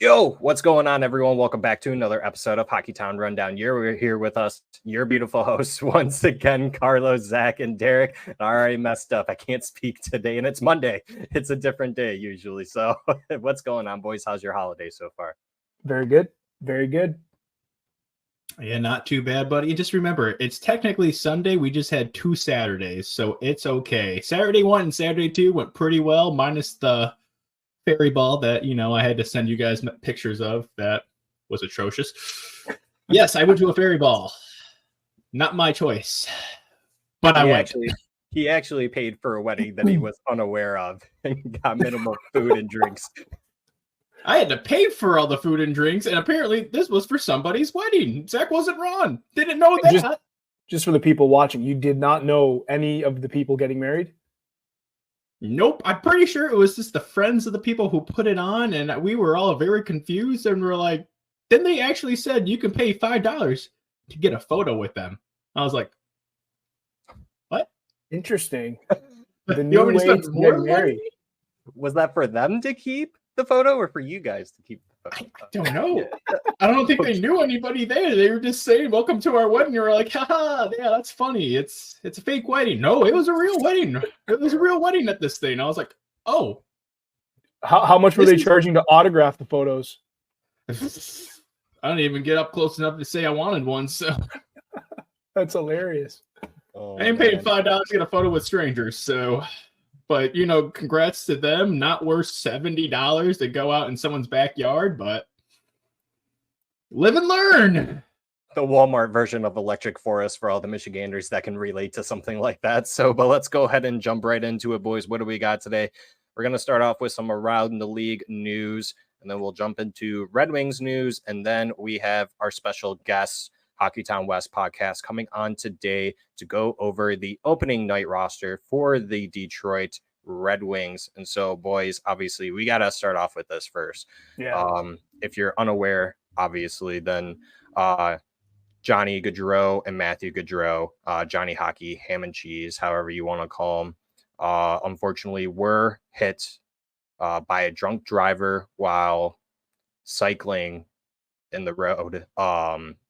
Yo, what's going on, everyone? Welcome back to another episode of Hockeytown Rundown. You're here with us, your beautiful hosts, once again, Carlos, Zach, and Derek. I already messed up. I can't speak today, and it's Monday. It's a different day usually. So what's going on, boys? How's your holiday so far? Very good. Very good. Yeah, not too bad, buddy. Just remember, it's technically Sunday. We just had 2 Saturdays, so it's okay. Saturday 1 and Saturday 2 went pretty well, minus the fairy ball that, I had to send you guys pictures of. That was atrocious. Yes, I went to a fairy ball. Not my choice, but I went. He actually paid for a wedding that he was unaware of and got minimal food and drinks. I had to pay for all the food and drinks, and apparently this was for somebody's wedding. Zach wasn't wrong. Didn't know that. Just for the people watching, you did not know any of the people getting married? Nope. I'm pretty sure it was just the friends of the people who put it on, and we were all very confused, and we're like, then they actually said you can pay $5 to get a photo with them. I was like, what? Interesting. The new way to get married. Was that for them to keep the photo or for you guys to keep the photo? I don't know. I don't think they knew anybody there. They were just saying, welcome to our wedding. You were like, haha, yeah, that's funny. It's a fake wedding. No, it was a real wedding. It was a real wedding at this thing. I was like, oh. How much were they charging to autograph the photos? I didn't even get up close enough to say I wanted one, so. That's hilarious. I ain't paying $5 to get a photo with strangers, so. But, congrats to them. Not worth $70 to go out in someone's backyard, but live and learn. The Walmart version of Electric Forest for all the Michiganders that can relate to something like that. But let's go ahead and jump right into it, boys. What do we got today? We're going to start off with some around the league news, and then we'll jump into Red Wings news, and then we have our special guests, Hockeytown West Podcast, coming on today to go over the opening night roster for the Detroit Red Wings. And so, boys, obviously, we got to start off with this first. Yeah. If you're unaware, obviously, then Johnny Gaudreau and Matthew Gaudreau, Johnny Hockey, Ham and Cheese, however you want to call them, unfortunately were hit by a drunk driver while cycling in the road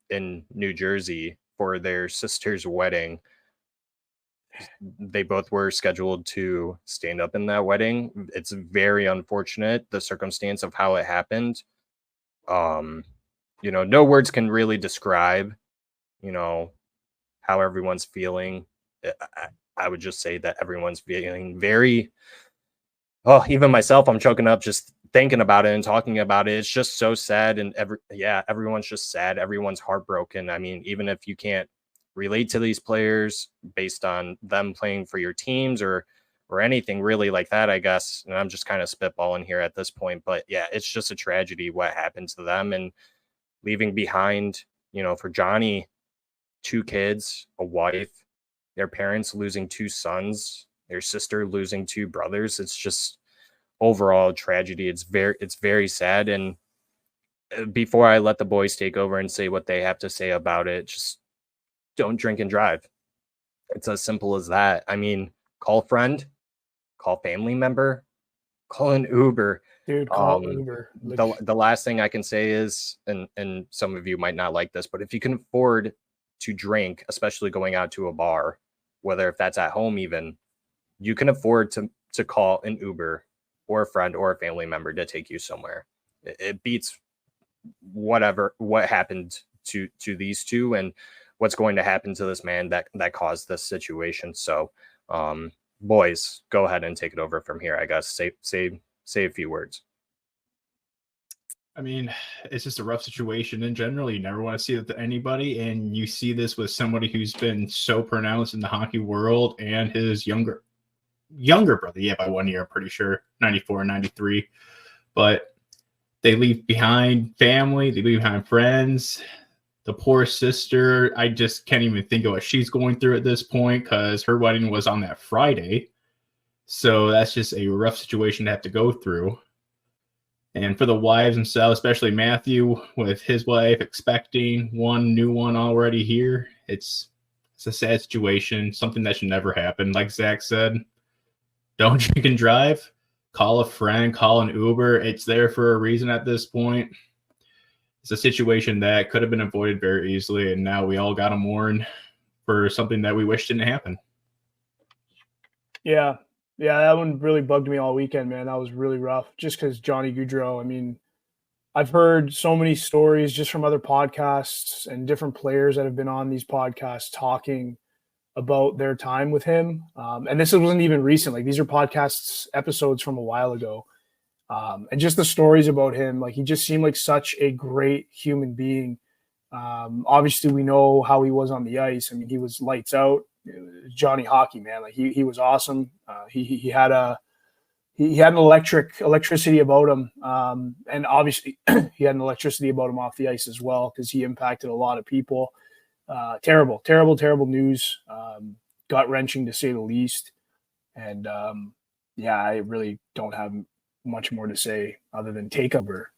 in New Jersey for their sister's wedding. They both were scheduled to stand up in that wedding. It's very unfortunate, the circumstance of how it happened. No words can really describe, how everyone's feeling. I would just say that everyone's feeling very, even myself, I'm choking up just thinking about it and talking about it. It's just so sad. And everyone's just sad. Everyone's heartbroken. I mean, even if you can't relate to these players based on them playing for your teams or anything really like that, I guess. And I'm just kind of spitballing here at this point, but yeah, it's just a tragedy what happened to them, and leaving behind, for Johnny, 2 kids, a wife, their parents losing 2 sons, their sister losing 2 brothers. It's just overall tragedy. It's very sad. And before I let the boys take over and say what they have to say about it, just don't drink and drive. It's as simple as that. I mean, call a friend, call family member, call an Uber. Dude, call Uber. The last thing I can say is, and some of you might not like this, but if you can afford to drink, especially going out to a bar, whether if that's at home even, you can afford to call an Uber or a friend or a family member to take you somewhere. It beats what happened to these two and what's going to happen to this man that caused this situation. So, boys, go ahead and take it over from here. I guess say a few words. I mean, it's just a rough situation in general. You never want to see that to anybody, and you see this with somebody who's been so pronounced in the hockey world and his younger brother. Yeah, by 1 year, I'm pretty sure, 94, 93. But they leave behind family, they leave behind friends. The poor sister, I just can't even think of what she's going through at this point, because her wedding was on that Friday. So that's just a rough situation to have to go through. And for the wives themselves, especially Matthew with his wife expecting one new one already here, it's a sad situation, something that should never happen. Like Zach said, don't drink and drive. call a friend, call an Uber. It's there for a reason at this point. It's a situation that could have been avoided very easily, and now we all got to mourn for something that we wish didn't happen. Yeah, that one really bugged me all weekend, man. That was really rough. Just because Johnny Gaudreau, I mean, I've heard so many stories just from other podcasts and different players that have been on these podcasts talking about their time with him. And this wasn't even recent. Like, these are podcasts episodes from a while ago. And just the stories about him, like, he just seemed like such a great human being. Obviously, we know how he was on the ice. I mean, he was lights out. Johnny Hockey, man. Like, he was awesome. He had an electricity about him. And obviously he had an electricity about him off the ice as well, because he impacted a lot of people. Terrible news. Gut-wrenching, to say the least. And I really don't have much more to say other than take over.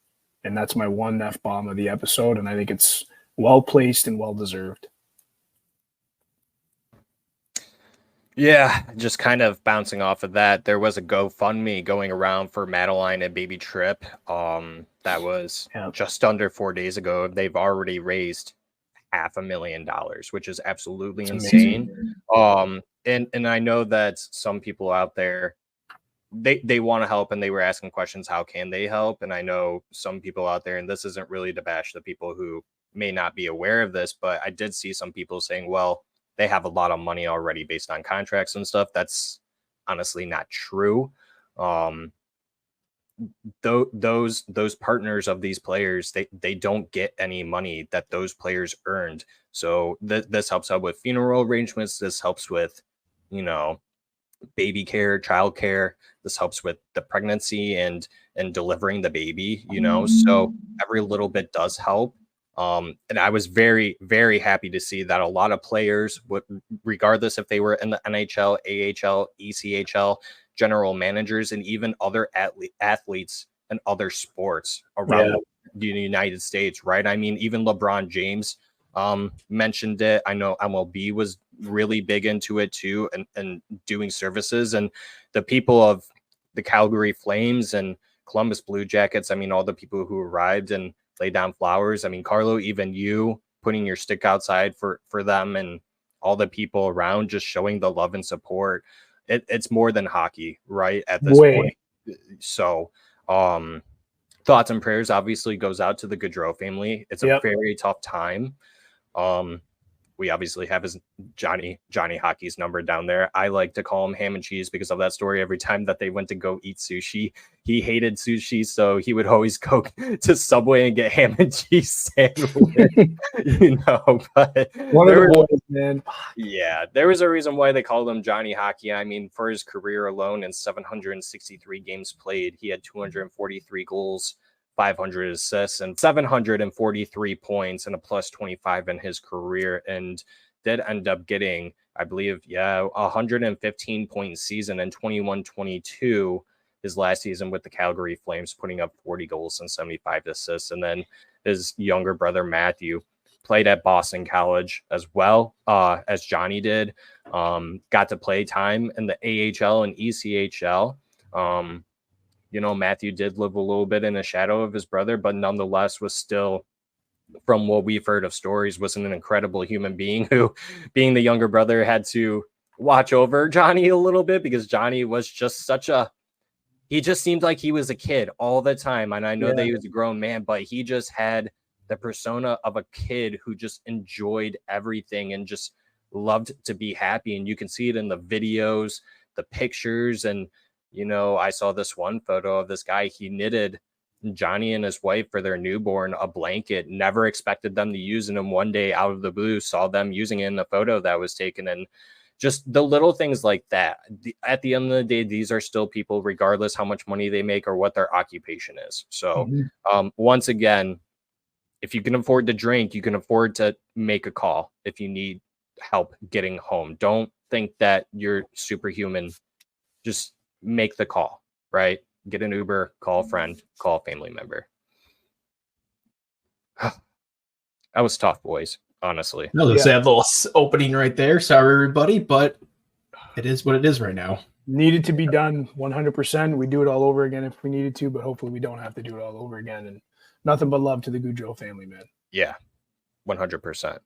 And that's my one F-bomb of the episode. And I think it's well-placed and well-deserved. Yeah, just kind of bouncing off of that, there was a GoFundMe going around for Madeline and baby Trip. That was just under 4 days ago. They've already raised $500,000, which is absolutely insane. And I know that some people out there, they want to help, and they were asking questions, how can they help? And I know some people out there, and this isn't really to bash the people who may not be aware of this, but I did see some people saying, well, they have a lot of money already based on contracts and stuff. That's honestly not true. Those partners of these players, they don't get any money that those players earned. So this helps out with funeral arrangements. This helps with, baby care, child care. This helps with the pregnancy and delivering the baby, so every little bit does help. And I was very, very happy to see that a lot of players, regardless if they were in the NHL, AHL, ECHL, general managers, and even other athletes and other sports around the United States, right? I mean, even LeBron James mentioned it. I know MLB was really big into it too, and doing services. And the people of the Calgary Flames and Columbus Blue Jackets, I mean, all the people who arrived and lay down flowers. I mean, Carlo, even you putting your stick outside for them, and all the people around just showing the love and support. It's more than hockey, right? At this point. So thoughts and prayers obviously goes out to the Gaudreau family. It's a very tough time. We obviously have his Johnny Hockey's number down there. I like to call him Ham and Cheese because of that story. Every time that they went to go eat sushi, he hated sushi, so he would always go to Subway and get ham and cheese sandwich. But one of the boys, man. Yeah, there was a reason why they called him Johnny Hockey. I mean, for his career alone, in 763 games played, he had 243 goals, 500 assists, and 743 points, and a plus 25 in his career, and did end up getting, I believe, 115 point season in 21-22, his last season with the Calgary Flames, putting up 40 goals and 75 assists. And then his younger brother Matthew played at Boston College as well as Johnny did. Got to play time in the AHL and ECHL. Matthew did live a little bit in the shadow of his brother, but nonetheless was still, from what we've heard of stories, was an incredible human being who, being the younger brother, had to watch over Johnny a little bit, because Johnny was just he just seemed like he was a kid all the time. And I know that he was a grown man, but he just had the persona of a kid who just enjoyed everything and just loved to be happy. And you can see it in the videos, the pictures, and I saw this one photo of this guy. He knitted Johnny and his wife for their newborn a blanket, never expected them to use it. And one day, out of the blue, saw them using it in the photo that was taken. And just the little things like that. At the end of the day, these are still people, regardless how much money they make or what their occupation is. So once again, if you can afford to drink, you can afford to make a call if you need help getting home. Don't think that you're superhuman. Just make the call, right? Get an Uber, call a friend, call a family member. That was tough, boys, honestly. No, that's that little opening right there. Sorry, everybody, but it is what it is right now. Needed to be done 100%. We do it all over again if we needed to, but hopefully we don't have to do it all over again. And nothing but love to the Goudreau family, man. Yeah, 100%.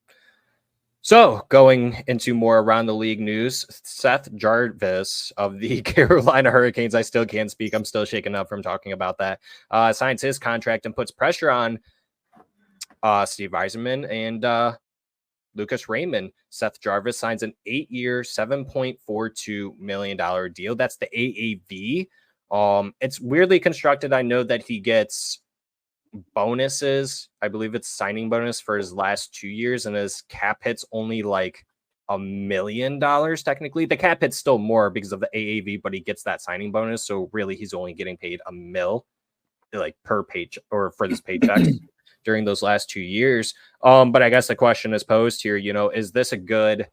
So going into more around the league news, Seth Jarvis of the Carolina Hurricanes, I still can't speak. I'm still shaken up from talking about that. Signs his contract and puts pressure on Steve Yzerman and Lucas Raymond. Seth Jarvis signs an 8-year, $7.42 million deal. That's the AAV. It's weirdly constructed. I know that he gets bonuses. I believe it's signing bonus for his last 2 years, and his cap hit's only like $1 million technically. The cap hit's still more because of the AAV, but he gets that signing bonus. So really he's only getting paid $1 million like per page or for this paycheck during those last 2 years. But I guess the question is posed here, is this a good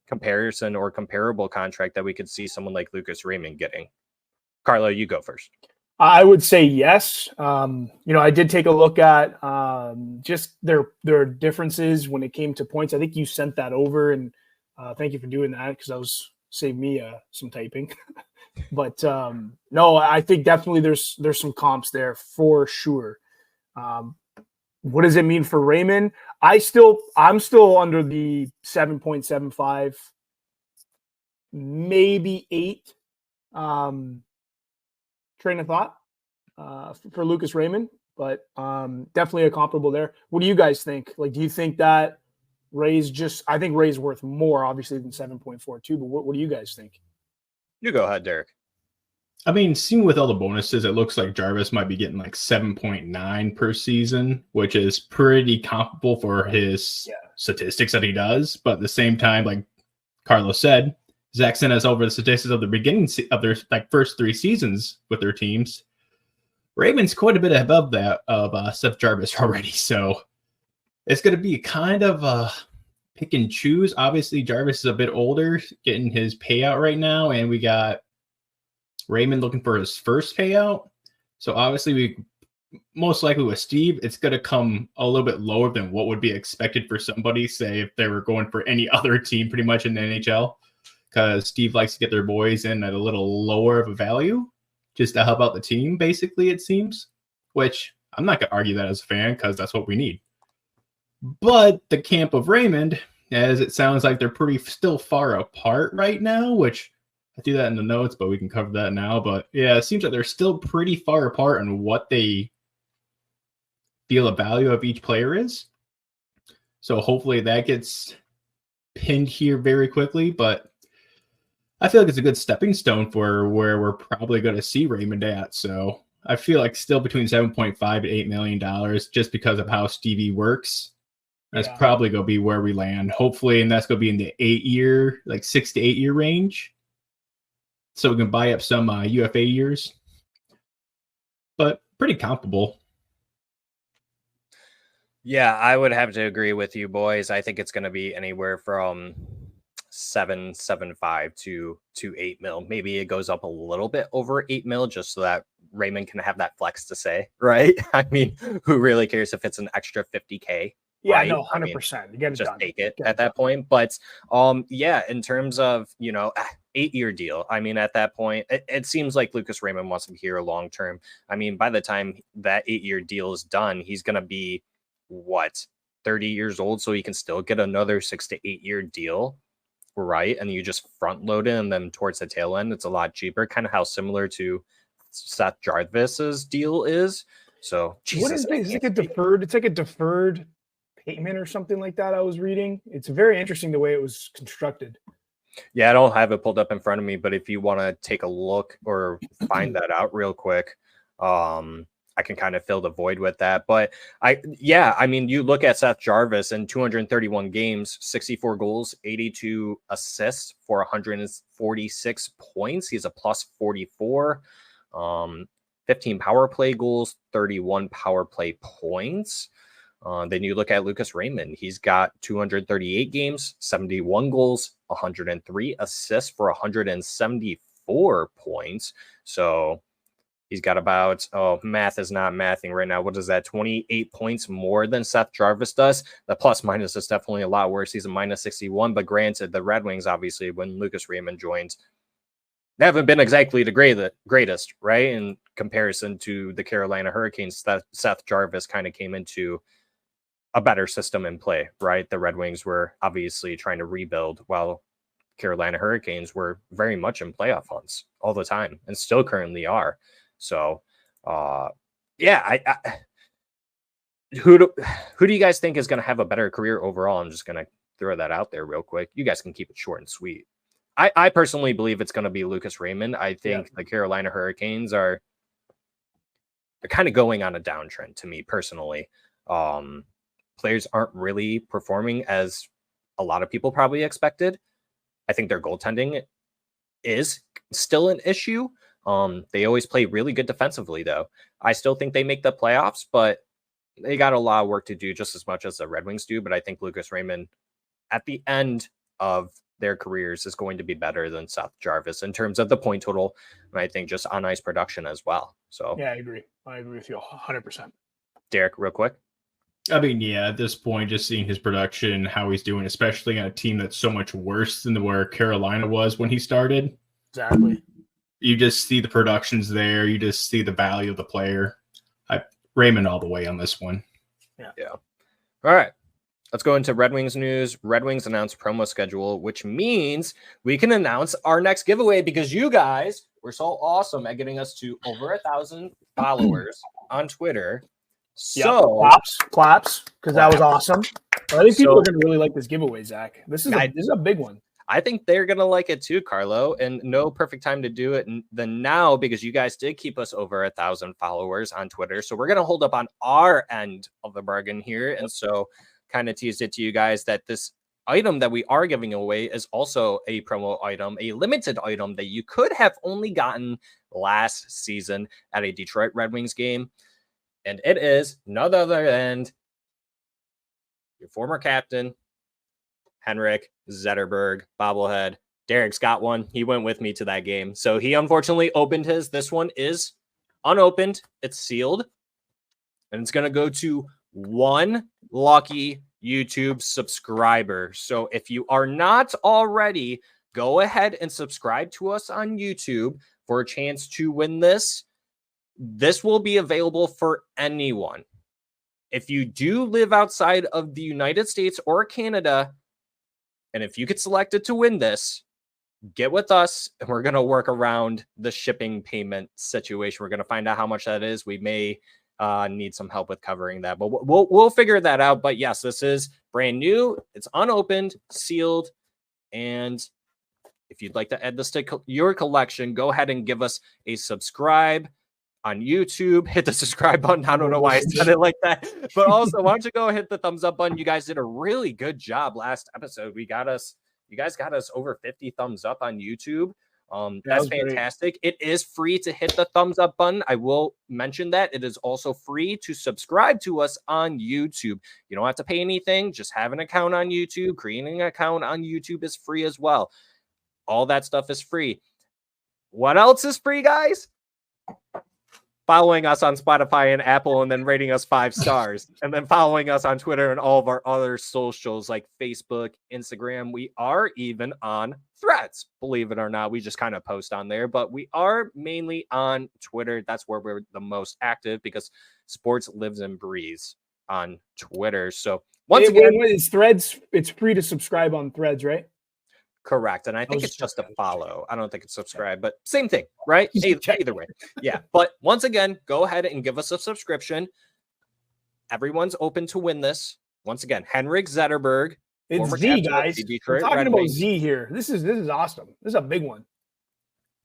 comparison or comparable contract that we could see someone like Lucas Raymond getting? Carlo, you go first. I would say yes. I did take a look at just their differences when it came to points. I think you sent that over, and thank you for doing that because that was saved me some typing. But no, I think definitely there's some comps there for sure. What does it mean for Raymond? I'm still under the 7.75, maybe 8. Train of thought for Lucas Raymond, but definitely a comparable there. What do you guys think? Like, do you think that I think Ray's worth more, obviously, than 7.42, but what do you guys think? You go ahead, Derek. I mean, seeing with all the bonuses, it looks like Jarvis might be getting like 7.9 per season, which is pretty comparable for his statistics that he does. But at the same time, like Carlos said, Zach sent us over the statistics of the beginning of their first 3 seasons with their teams. Raymond's quite a bit above that of Seth Jarvis already, so it's going to be kind of a pick and choose. Obviously, Jarvis is a bit older, getting his payout right now, and we got Raymond looking for his first payout. So obviously, we most likely with Steve, it's going to come a little bit lower than what would be expected for somebody, say if they were going for any other team pretty much in the NHL. Because Steve likes to get their boys in at a little lower of a value just to help out the team, basically, it seems. Which I'm not going to argue that as a fan because that's what we need. But the camp of Raymond, as it sounds like they're pretty still far apart right now, which I do that in the notes, but we can cover that now. But yeah, it seems like they're still pretty far apart on what they feel the value of each player is. So hopefully that gets pinned here very quickly, but I feel like it's a good stepping stone for where we're probably going to see Raymond at. So I feel like still between 7.5 to $8 million just because of how Stevie works. That's probably going to be where we land, hopefully. And that's going to be in the 8-year, like 6 to 8 year range. So we can buy up some UFA years, but pretty comparable. Yeah, I would have to agree with you, boys. I think it's going to be anywhere from 7.75 to 8 mil. Maybe it goes up a little bit over 8 mil just so that Raymond can have that flex to say, right? I mean, who really cares if it's an extra 50K? Yeah, right? no, 100%. You get it just done. take it at that point. But in terms of 8-year deal, I mean, at that point, it seems like Lucas Raymond wants to be here long term. I mean, by the time that 8-year deal is done, he's gonna be 30 years old, so he can still get another 6 to 8 year deal, right? And you just front load it, and then towards the tail end, it's a lot cheaper. Kind of how similar to Seth Jarvis's deal is. So, Jesus, what is it? It's like a deferred. It's like a deferred payment or something like that. I was reading. It's very interesting the way it was constructed. Yeah, I don't have it pulled up in front of me, but if you want to take a look or find that out real quick, I can kind of fill the void with that. But I mean, you look at Seth Jarvis in 231 games, 64 goals, 82 assists for 146 points. He's a plus 44, 15 power play goals, 31 power play points. Then you look at Lucas Raymond. He's got 238 games, 71 goals, 103 assists for 174 points. So he's got about, math is not mathing right now. What is that? 28 points more than Seth Jarvis does. The plus minus is definitely a lot worse. He's a minus 61. But granted, the Red Wings, obviously, when Lucas Raymond joined, They haven't been exactly the greatest, right? In comparison to the Carolina Hurricanes, that Seth Jarvis kind of came into a better system in play, right? The Red Wings were obviously trying to rebuild while Carolina Hurricanes were very much in playoff hunts all the time and still currently are. So, who do you guys think is going to have a better career overall? I'm just going to throw that out there real quick. You guys can keep it short and sweet. I personally believe it's going to be Lucas Raymond. I think the Carolina Hurricanes they're kind of going on a downtrend to me personally. Players aren't really performing as a lot of people probably expected. I think their goaltending is still an issue. They always play really good defensively, though. I still think they make the playoffs, but they got a lot of work to do just as much as the Red Wings do. But I think Lucas Raymond at the end of their careers is going to be better than Seth Jarvis in terms of the point total. And I think just on ice production as well. So yeah, I agree with you 100%. Derek, real quick. I mean, yeah, at this point, just seeing his production, how he's doing, especially on a team that's so much worse than where Carolina was when he started. Exactly. You just see the productions there. You just see the value of the player. Raymond all the way on this one. Yeah. All right. Let's go into Red Wings news. Red Wings announced promo schedule, which means we can announce our next giveaway because you guys were so awesome at getting us to over 1,000 followers on Twitter. So claps, because that was awesome. I think people are going to really like this giveaway, Zach. This is a big one. I think they're going to like it too, Carlo, and no perfect time to do it than now because you guys did keep us over 1,000 followers on Twitter. So we're going to hold up on our end of the bargain here. And so kind of teased it to you guys that this item that we are giving away is also a promo item, a limited item that you could have only gotten last season at a Detroit Red Wings game. And it is none other than your former captain, Henrik Zetterberg Bobblehead. Derek's got one. He went with me to that game. So he unfortunately opened his. This one is unopened. It's sealed. And it's going to go to one lucky YouTube subscriber. So if you are not already, go ahead and subscribe to us on YouTube for a chance to win this. This will be available for anyone. If you do live outside of the United States or Canada, and if you get selected to win this, get with us and we're going to work around the shipping payment situation. We're going to find out how much that is. We may need some help with covering that, but we'll figure that out. But yes, this is brand new. It's unopened, sealed. And if you'd like to add this to your collection, go ahead and give us a subscribe on YouTube. Hit the subscribe button. I don't know why I said it like that, but also why don't you go hit the thumbs up button? You guys did a really good job last episode. You guys got us over 50 thumbs up on YouTube. That's fantastic. Great. It is free to hit the thumbs up button. I will mention that it is also free to subscribe to us on YouTube. You don't have to pay anything. Just have an account on YouTube. Creating an account on YouTube is free as well. All that stuff is free. What else is free, guys? Following us on Spotify and Apple and then rating us 5 stars and then following us on Twitter and all of our other socials like Facebook, Instagram. We are even on Threads, believe it or not. We just kind of post on there, but we are mainly on Twitter. That's where we're the most active because sports lives and breathes on Twitter. So once again, it's Threads. It's free to subscribe on Threads, right? Correct. And I think it's just a follow. I don't think it's subscribe, but same thing, right? Either way. Yeah. But once again, go ahead and give us a subscription. Everyone's open to win this. Once again, Henrik Zetterberg. It's Z, guys. We're talking about Z here. This is awesome. This is a big one.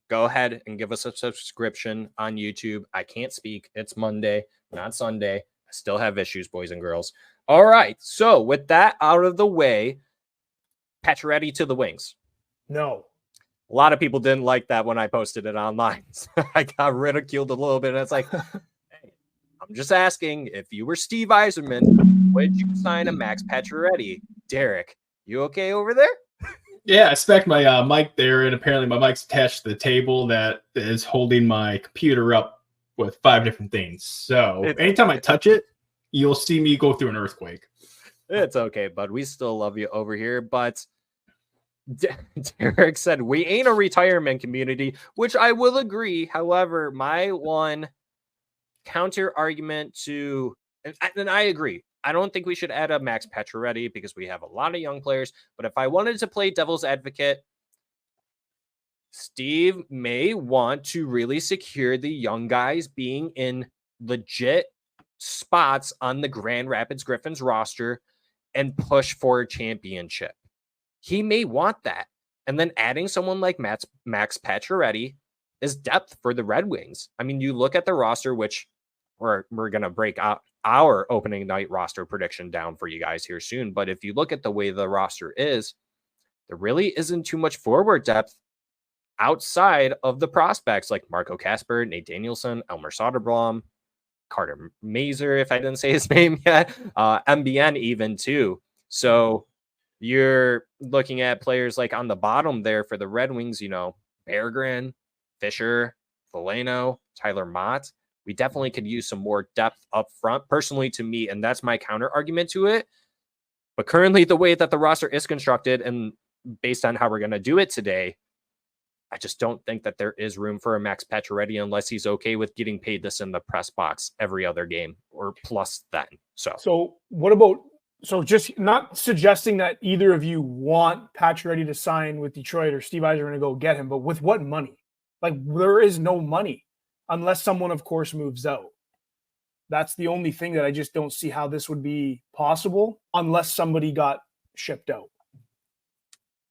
Go ahead and give us a subscription on YouTube. I can't speak. It's Monday, not Sunday. I still have issues, boys and girls. All right. So with that out of the way, Pacioretty to the Wings. No. A lot of people didn't like that when I posted it online. So I got ridiculed a little bit. And it's like, hey, I'm just asking, if you were Steve Yzerman, would you sign a Max Pacioretty? Derek, you okay over there? Yeah, I spec my mic there, and apparently my mic's attached to the table that is holding my computer up with 5 different things. So anytime I touch it, you'll see me go through an earthquake. It's okay, bud. We still love you over here. But Derek said, we ain't a retirement community, which I will agree. However, my one counter argument to, and I agree, I don't think we should add a Max Pacioretty because we have a lot of young players. But if I wanted to play devil's advocate, Steve may want to really secure the young guys being in legit spots on the Grand Rapids Griffins roster and push for a championship. He may want that. And then adding someone like Max Pacioretty is depth for the Red Wings. I mean, you look at the roster, which we're going to break out our opening night roster prediction down for you guys here soon. But if you look at the way the roster is, there really isn't too much forward depth outside of the prospects like Marco Kasper, Nate Danielson, Elmer Soderblom, Carter Mazer, if I didn't say his name yet, MBN even too. So you're looking at players like on the bottom there for the Red Wings, you know, Berggren, Fisher, Veleno, Tyler Mott. We definitely could use some more depth up front, personally to me, and that's my counter argument to it. But currently, the way that the roster is constructed and based on how we're going to do it today, I just don't think that there is room for a Max Pacioretty unless he's okay with getting paid this in the press box every other game or plus then. So what about, so just not suggesting that either of you want Pacioretty to sign with Detroit or Steve Yzerman to go get him, but with what money? Like, there is no money unless someone, of course, moves out. That's the only thing that I just don't see how this would be possible unless somebody got shipped out.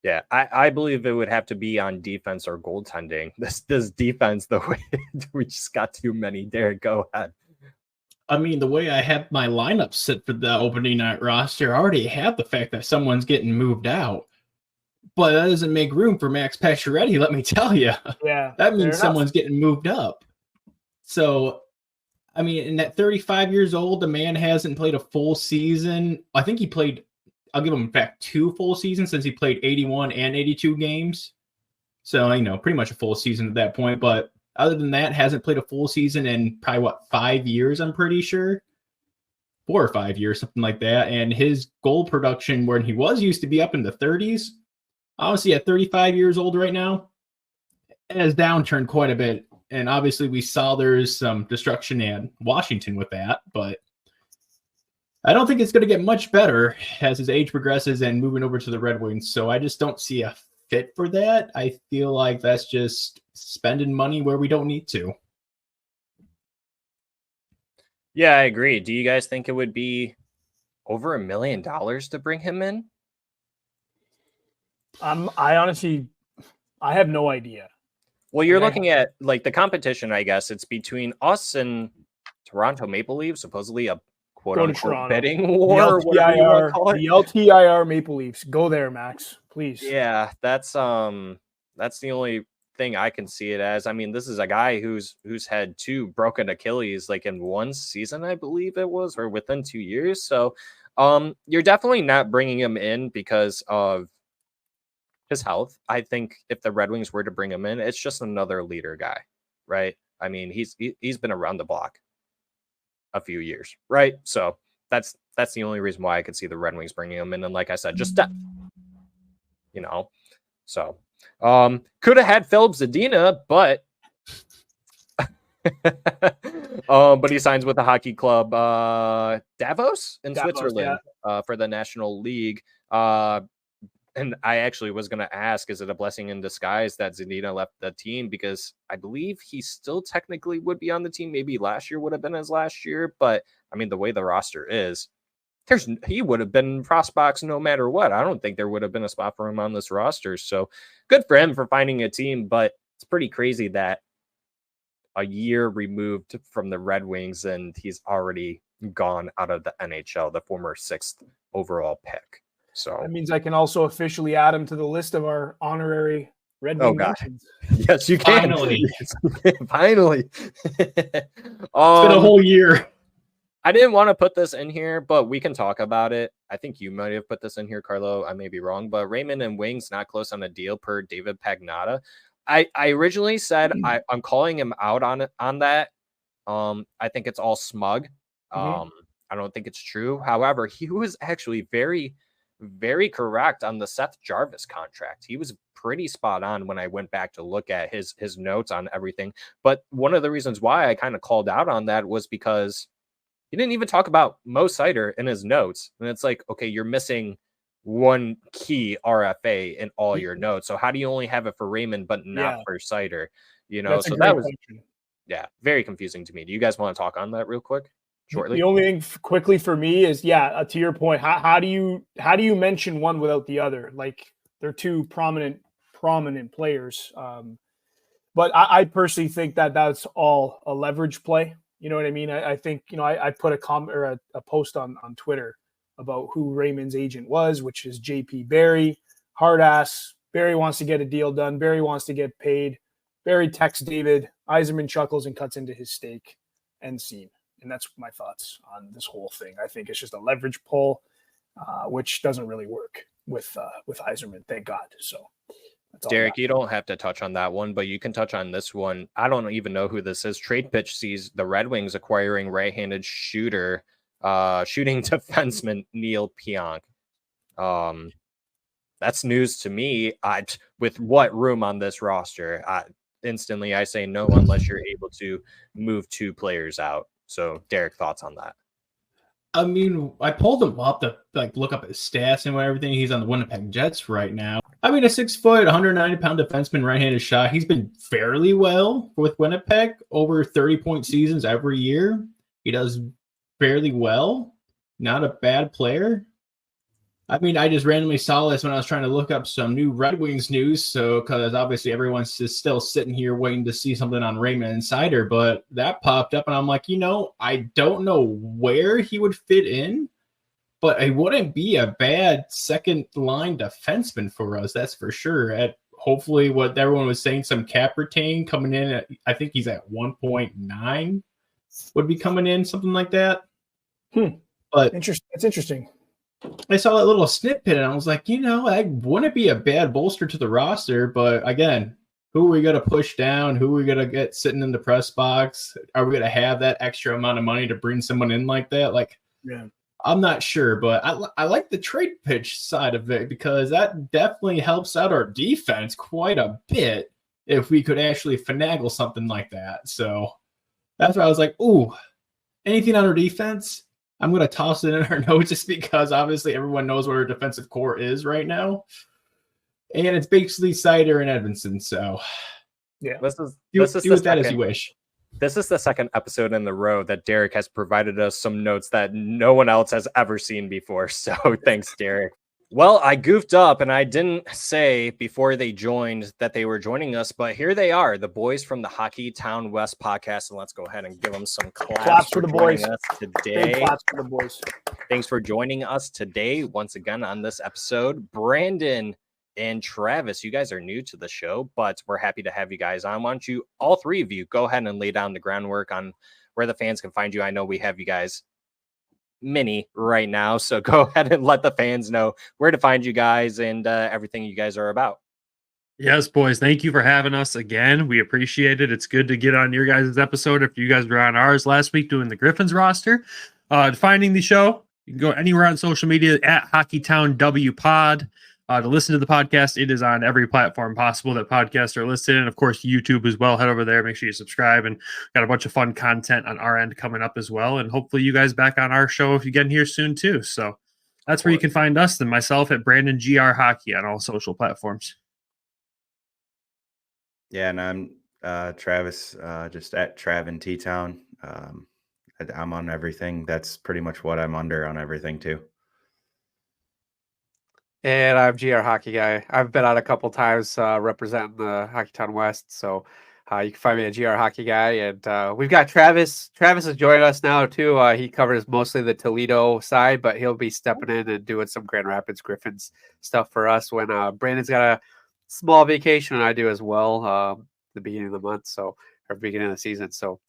Yeah, I believe it would have to be on defense or goaltending. This defense, the way we just got too many. Derek, go ahead. I mean, the way I have my lineup set for the opening night roster, I already have the fact that someone's getting moved out. But that doesn't make room for Max Pacioretty, let me tell you. Yeah, that means someone's getting moved up. So, I mean, in at 35 years old, the man hasn't played a full season. I think he played, I'll give him back 2 full seasons since he played 81 and 82 games. So, you know, pretty much a full season at that point. But other than that, hasn't played a full season in probably, 5 years, I'm pretty sure. 4 or 5 years, something like that. And his goal production, when he was used to be up in the 30s, obviously at 35 years old right now, has downturned quite a bit. And obviously we saw there's some destruction in Washington with that, but I don't think it's going to get much better as his age progresses and moving over to the Red Wings. So I just don't see a fit for that. I feel like that's just spending money where we don't need to. Yeah, I agree. Do you guys think it would be over $1 million to bring him in? I honestly, I have no idea. Well, you're looking at like the competition, I guess. It's between us and Toronto Maple Leafs, supposedly a quote-unquote betting war. The LTIR Maple Leafs. Go there, Max, please. Yeah, that's the only thing I can see it as. I mean, this is a guy who's had 2 broken Achilles like in 1 season, I believe it was, or within 2 years. So you're definitely not bringing him in because of his health. I think if the Red Wings were to bring him in, it's just another leader guy, right? I mean, he's been around the block a few years, right? So that's the only reason why I could see the Red Wings bringing him in. And like I said, just depth, you know. So could have had Philip Zadina, but but he signs with the hockey club Davos in Switzerland, for the National League. And I actually was going to ask, is it a blessing in disguise that Zadina left the team? Because I believe he still technically would be on the team. Maybe last year would have been his last year. But, I mean, the way the roster is, he would have been in prospects no matter what. I don't think there would have been a spot for him on this roster. So good for him for finding a team. But it's pretty crazy that a year removed from the Red Wings and he's already gone out of the NHL, the former 6th overall pick. So that means I can also officially add him to the list of our honorary Red Wing nations. Yes, you can. Finally. It's been a whole year. I didn't want to put this in here, but we can talk about it. I think you might have put this in here, Carlo. I may be wrong, but Raymond and Wings not close on a deal per David Pagnotta. I originally said I'm calling him out on that. I think it's all smug. I don't think it's true. However, he was actually very very correct on the Seth Jarvis contract. He was pretty spot on when I went back to look at his notes on everything. But one of the reasons why I kind of called out on that was because he didn't even talk about Mo Seider in his notes. And it's like, okay, you're missing one key RFA in all your notes. So how do you only have it for Raymond, but not for Seider? You know, so that was, very confusing to me. Do you guys want to talk on that real quick? Shortly? The only thing quickly for me is, to your point, how do you mention one without the other? Like, they're two prominent players. But I personally think that that's all a leverage play. You know what I mean? I think, I put a comment or a post on Twitter about who Raymond's agent was, which is JP Barry. Hard ass. Barry wants to get a deal done. Barry wants to get paid. Barry texts David. Yzerman chuckles and cuts into his steak. End scene. And that's my thoughts on this whole thing. I think it's just a leverage pull, which doesn't really work with Yzerman, thank God. So, Derek, you don't have to touch on that one, but you can touch on this one. I don't even know who this is. Trade Pitch sees the Red Wings acquiring right-handed shooting defenseman Neil Pionk. That's news to me. With what room on this roster? Instantly, I say no unless you're able to move two players out. So, Derek, thoughts on that? I mean, I pulled him up to look up his stats and everything. He's on the Winnipeg Jets right now. I mean, a 6-foot, 190-pound defenseman, right-handed shot. He's been fairly well with Winnipeg, over 30-point seasons every year. He does fairly well. Not a bad player. I mean, I just randomly saw this when I was trying to look up some new Red Wings news. So, because obviously everyone's just still sitting here waiting to see something on Raymond and Seider, but that popped up and I'm like, I don't know where he would fit in, but it wouldn't be a bad second line defenseman for us. That's for sure. At hopefully what everyone was saying, some cap retain coming in at, I think he's at 1.9 would be coming in, something like that. But it's interesting. I saw that little snippet and I was like, that wouldn't be a bad bolster to the roster. But again, who are we going to push down? Who are we going to get sitting in the press box? Are we going to have that extra amount of money to bring someone in like that? I'm not sure, but I like the trade pitch side of it because that definitely helps out our defense quite a bit if we could actually finagle something like that. So that's why I was like, ooh, anything on our defense? I'm going to toss it in our notes just because obviously everyone knows what our defensive core is right now. And it's basically Seider and Edmondson. So, yeah, do with that as you wish. This is the second episode in the row that Derek has provided us some notes that no one else has ever seen before. So thanks, Derek. Well, I goofed up and I didn't say before they joined that they were joining us, but here they are, the boys from the Hockeytown West Podcast. And let's go ahead and give them some claps for the boys today. Claps for the boys. Thanks for joining us today. Once again on this episode, Brandon and Travis, you guys are new to the show, but we're happy to have you guys on. Why don't you, all three of you, go ahead and lay down the groundwork on where the fans can find you. I know we have you guys mini right now, so go ahead and let the fans know where to find you guys and everything you guys are about. Yes, boys, thank you for having us again. We appreciate it. It's good to get on your guys' episode after you guys were on ours last week doing the Griffins roster. Finding the show, you can go anywhere on social media at Hockeytown W Pod. To listen to the podcast, it is on every platform possible that podcasts are listed, and of course YouTube as well. Head over there, make sure you subscribe, and got a bunch of fun content on our end coming up as well. And hopefully you guys back on our show if you get in here soon too. So that's where you can find us and myself at Brandon GR Hockey on all social platforms. Yeah, and I'm Travis, just at Trav in T-Town. I'm on everything. That's pretty much what I'm under on everything too. And I'm GR Hockey Guy. I've been on a couple times representing the Hockeytown West. So you can find me at GR Hockey Guy. And we've got Travis. Travis is joining us now, too. He covers mostly the Toledo side, but he'll be stepping in and doing some Grand Rapids Griffins stuff for us when Brandon's got a small vacation, and I do as well, the beginning of the month, or beginning of the season. So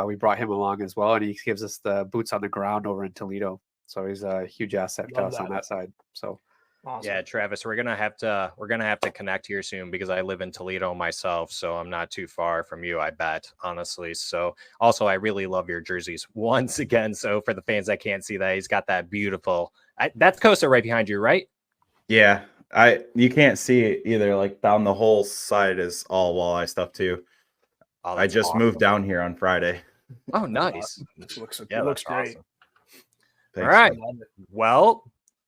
we brought him along as well, and he gives us the boots on the ground over in Toledo. So he's a huge asset to us on that side. So Awesome. Yeah, Travis, we're gonna have to connect here soon because I live in Toledo myself, so I'm not too far from you, I bet, honestly. So also I really love your jerseys once again. So for the fans that can't see that, he's got that beautiful that's Costa right behind you, right? Yeah, you can't see it either. Like down the whole side is all walleye stuff too. Oh, I that's just awesome. moved down here on Friday. Oh, nice. It looks That's great. awesome. Thanks. All right. I love it. Well,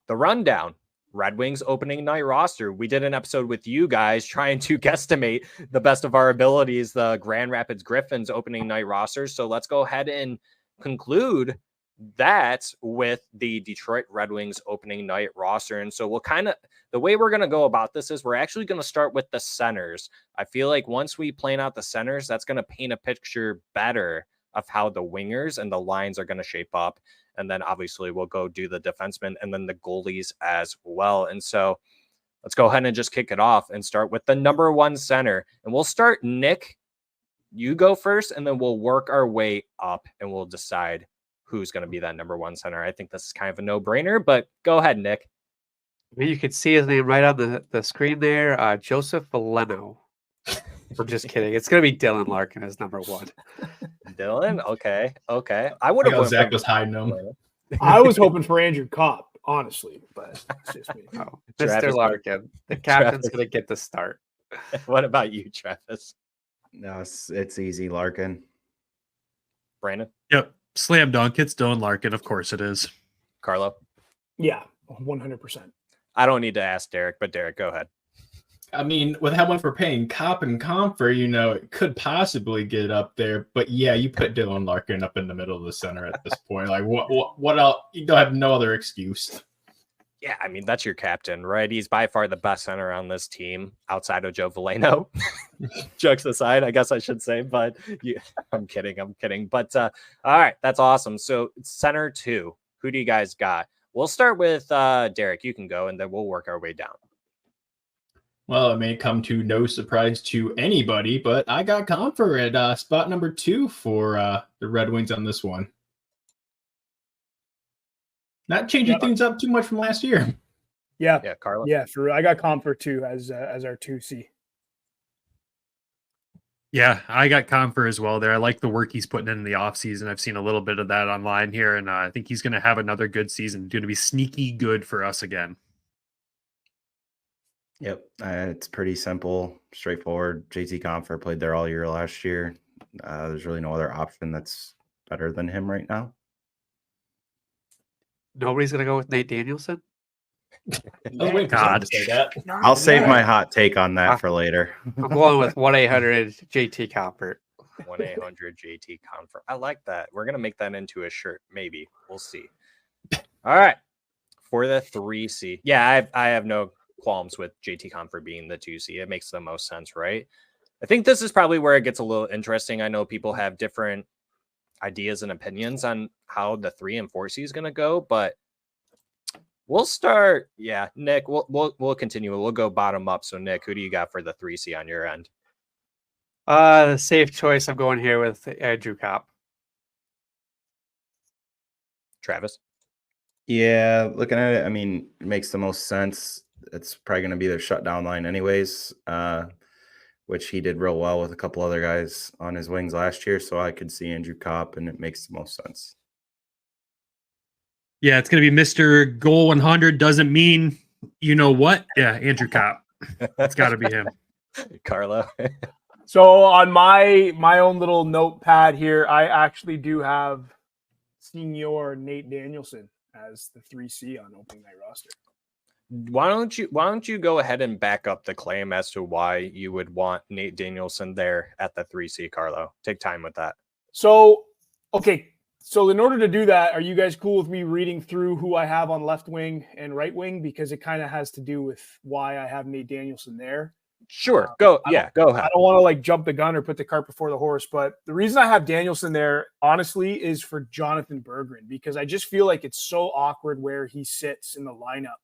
the rundown. Red Wings opening night roster. We did an episode with you guys trying to guesstimate the best of our abilities, the Grand Rapids Griffins opening night roster. So let's go ahead and conclude that with the Detroit Red Wings opening night roster. And so the way we're going to go about this is we're actually going to start with the centers. I feel like once we plan out the centers, that's going to paint a picture better of how the wingers and the lines are going to shape up. And then obviously we'll go do the defensemen and then the goalies as well. And so let's go ahead and just kick it off and start with the number one center. And we'll start, Nick, you go first, and then we'll work our way up and we'll decide who's going to be that number one center. I think this is kind of a no-brainer, but go ahead, Nick. You can see his name right on the screen there, Joseph Valeno. I'm just kidding. It's going to be Dylan Larkin as number one. Dylan? Okay. I would have. Zach was hiding him. I was hoping for Andrew Kopp, honestly, but it's just me. Oh, Travis, Mr. Larkin. The captain's going to get the start. What about you, Travis? No, it's easy, Larkin. Brandon? Yep. Slam dunk. It's Dylan Larkin. Of course it is. Carlo? Yeah, 100%. I don't need to ask Derek, but Derek, go ahead. I mean, with how much we're paying Cop and Comfer, it could possibly get up there. But yeah, you put Dylan Larkin up in the middle of the center at this point. Like, what else? You don't have no other excuse. Yeah, I mean, that's your captain, right? He's by far the best center on this team outside of Joe Valeno. Jokes aside, I guess I should say, but yeah, I'm kidding. But all right, that's awesome. So center two, who do you guys got? We'll start with Derek. You can go, and then we'll work our way down. Well, it may come to no surprise to anybody, but I got Comfer at spot number 2 for the Red Wings on this one. Not changing things up too much from last year. Yeah, Carlo. Yeah, I got Comfort too as our 2C. Yeah, I got Comfer as well there. I like the work he's putting in the offseason. I've seen a little bit of that online here, and I think he's going to have another good season. Going to be sneaky good for us again. Yep, it's pretty simple, straightforward. JT Comfer played there all year last year. There's really no other option that's better than him right now. Nobody's going to go with Nate Danielson? I was waiting for someone to say that. I'll save my hot take on that for later. I'm going with 1-800 JT Comfort. 1-800 JT Comfort. I like that. We're going to make that into a shirt. Maybe. We'll see. All right. For the 3C. Yeah, I have no qualms with JT Comfort being the 2C. It makes the most sense, right? I think this is probably where it gets a little interesting. I know people have different ideas and opinions on how the 3 and 4C is going to go, but we'll start. Yeah, Nick, we'll continue. We'll go bottom up. So Nick, who do you got for the 3C on your end? Safe choice. I'm going here with Andrew Kopp. Travis? Yeah, looking at it, I mean, it makes the most sense. It's probably going to be their shutdown line anyways, which he did real well with a couple other guys on his wings last year. So I could see Andrew Kopp, and it makes the most sense. Yeah, it's going to be Mr. Goal 100. Doesn't mean you know what. Yeah, Andrew Kopp. It's got to be him. Carlo? So on my own little notepad here, I actually do have Senior Nate Danielson as the 3C on opening night roster. Why don't you go ahead and back up the claim as to why you would want Nate Danielson there at the 3C, Carlo? Take time with that. So, okay. So in order to do that, are you guys cool with me reading through who I have on left wing and right wing? Because it kind of has to do with why I have Nate Danielson there. Sure. Go ahead. I don't want to jump the gun or put the cart before the horse, but the reason I have Danielson there, honestly, is for Jonathan Berggren, because I just feel like it's so awkward where he sits in the lineup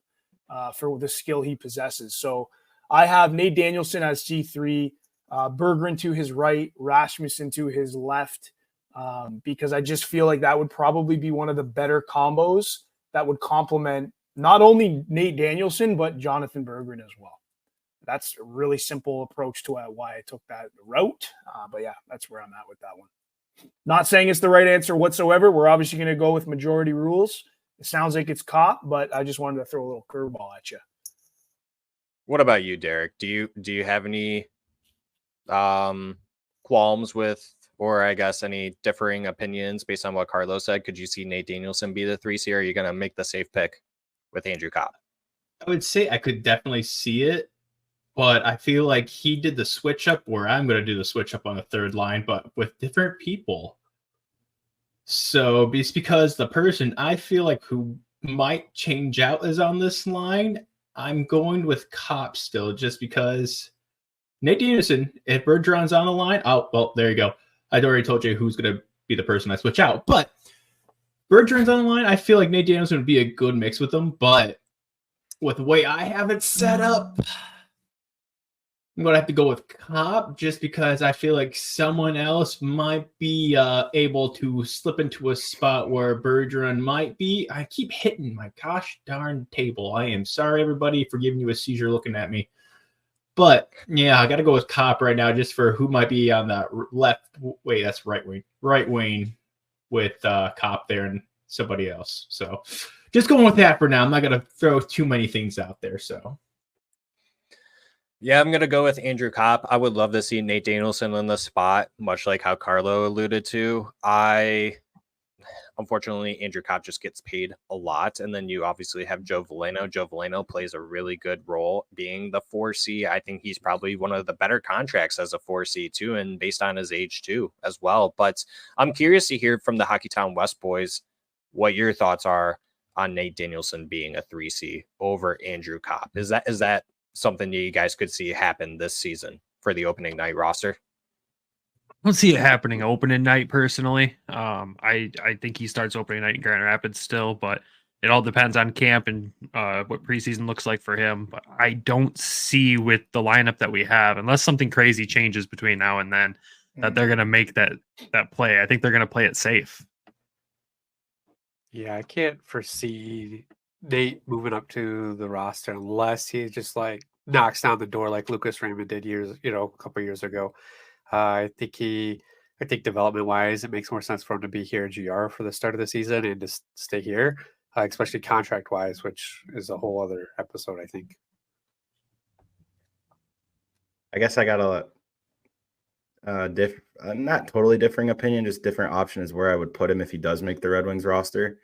for the skill he possesses. So I have Nate Danielson as C3, Berggren to his right, Rasmussen to his left, because I just feel like that would probably be one of the better combos that would complement not only Nate Danielson, but Jonathan Berggren as well. That's a really simple approach to why I took that route. But yeah, that's where I'm at with that one. Not saying it's the right answer whatsoever. We're obviously going to go with majority rules. It sounds like it's Copp, but I just wanted to throw a little curveball at you. What about you, Derek? Do you have any qualms with, or I guess any differing opinions based on what Carlos said? Could you see Nate Danielson be the 3C, or are you going to make the safe pick with Andrew Copp? I would say I could definitely see it, but I feel like he did the switch up where I'm going to do the switch up on the third line, but with different people. So it's because the person I feel like who might change out is on this line. I'm going with Copp still, just because Nate Danielson, if Bergeron's on the line, oh, well, there you go. I'd already told you who's going to be the person I switch out. But Bergeron's on the line, I feel like Nate Danielson would be a good mix with them. But with the way I have it set up, I'm going to have to go with Copp, just because I feel like someone else might be able to slip into a spot where Bergeron might be. I keep hitting my gosh darn table. I am sorry, everybody, for giving you a seizure looking at me. But, yeah, I got to go with Copp right now, just for who might be on the left. Wait, that's right wing. Right wing with Copp there and somebody else. So just going with that for now. I'm not going to throw too many things out there, so. Yeah, I'm going to go with Andrew Copp. I would love to see Nate Danielson in the spot, much like how Carlo alluded to. Unfortunately, Andrew Copp just gets paid a lot. And then you obviously have Joe Veleno. Joe Veleno plays a really good role being the 4C. I think he's probably one of the better contracts as a 4C too, and based on his age too as well. But I'm curious to hear from the Hockeytown West boys what your thoughts are on Nate Danielson being a 3C over Andrew Copp. Is that something you guys could see happen this season for the opening night roster? I don't see it happening opening night personally. I think he starts opening night in Grand Rapids still, but it all depends on camp and what preseason looks like for him. But I don't see with the lineup that we have, unless something crazy changes between now and then, that they're going to make that play. I think they're going to play it safe. Yeah, I can't foresee Nate moving up to the roster unless he just like knocks down the door like Lucas Raymond did a couple years ago. I think development wise, it makes more sense for him to be here at GR for the start of the season and just stay here, especially contract wise, which is a whole other episode, I think. I guess I got a not totally differing opinion, just different options where I would put him if he does make the Red Wings roster.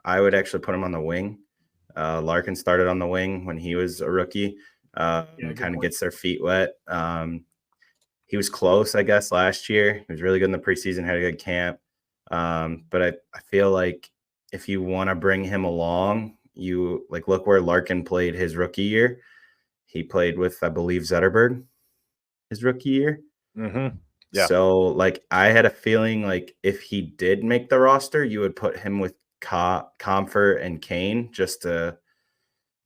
I would actually put him on the wing. Larkin started on the wing when he was a rookie. Kind of gets their feet wet. He was close, I guess, last year. He was really good in the preseason, had a good camp. But I feel like if you want to bring him along, you look where Larkin played his rookie year. He played with, I believe, Zetterberg his rookie year. Mm-hmm. Yeah. So, I had a feeling if he did make the roster, you would put him with Comfort and Kane just to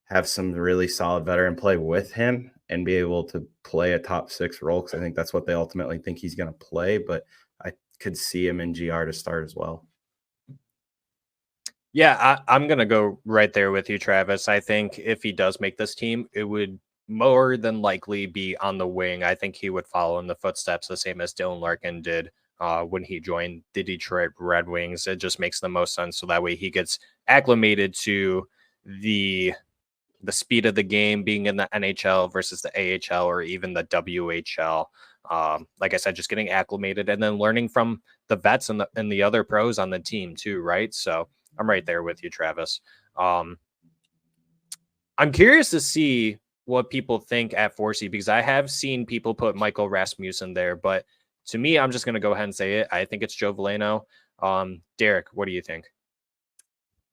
have some really solid veteran play with him and be able to play a top 6 role, because I think that's what they ultimately think he's going to play. But I could see him in GR to start as well. Yeah, I'm going to go right there with you, Travis. I think if he does make this team, it would more than likely be on the wing. I think he would follow in the footsteps the same as Dylan Larkin did when he joined the Detroit Red Wings. It just makes the most sense. So that way he gets acclimated to the speed of the game, being in the NHL versus the AHL or even the WHL. Like I said, just getting acclimated and then learning from the vets and the other pros on the team too, right? So I'm right there with you, Travis. I'm curious to see what people think at 4C, because I have seen people put Michael Rasmussen there, but to me, I'm just going to go ahead and say it. I think it's Joe Veleno. Derek, what do you think?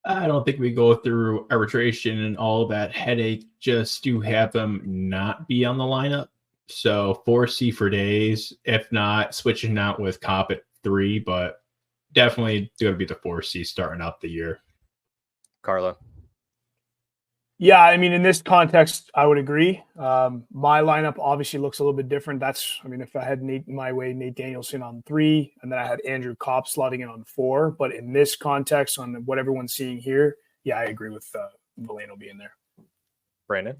I don't think we go through arbitration and all that headache just to have them not be on the lineup. So 4C for days, if not switching out with Copp at 3, but definitely going to be the 4C starting out the year. Carlo. Yeah, I mean, in this context, I would agree. My lineup obviously looks a little bit different. If I had Nate Danielson on 3, and then I had Andrew Copp slotting in on 4. But in this context, on what everyone's seeing here, yeah, I agree with Veleno being there. Brandon?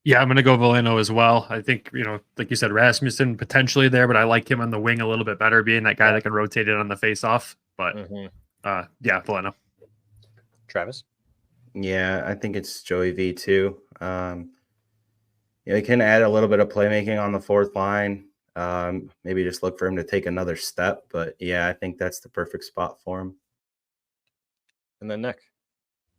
Yeah, I'm going to go Veleno as well. I think, like you said, Rasmussen potentially there, but I like him on the wing a little bit better, being that guy that can rotate it on the face-off. But, yeah, Veleno. Travis? Yeah, I think it's Joey V too. He can add a little bit of playmaking on the fourth line. Maybe just look for him to take another step. But, yeah, I think that's the perfect spot for him. And then Nick?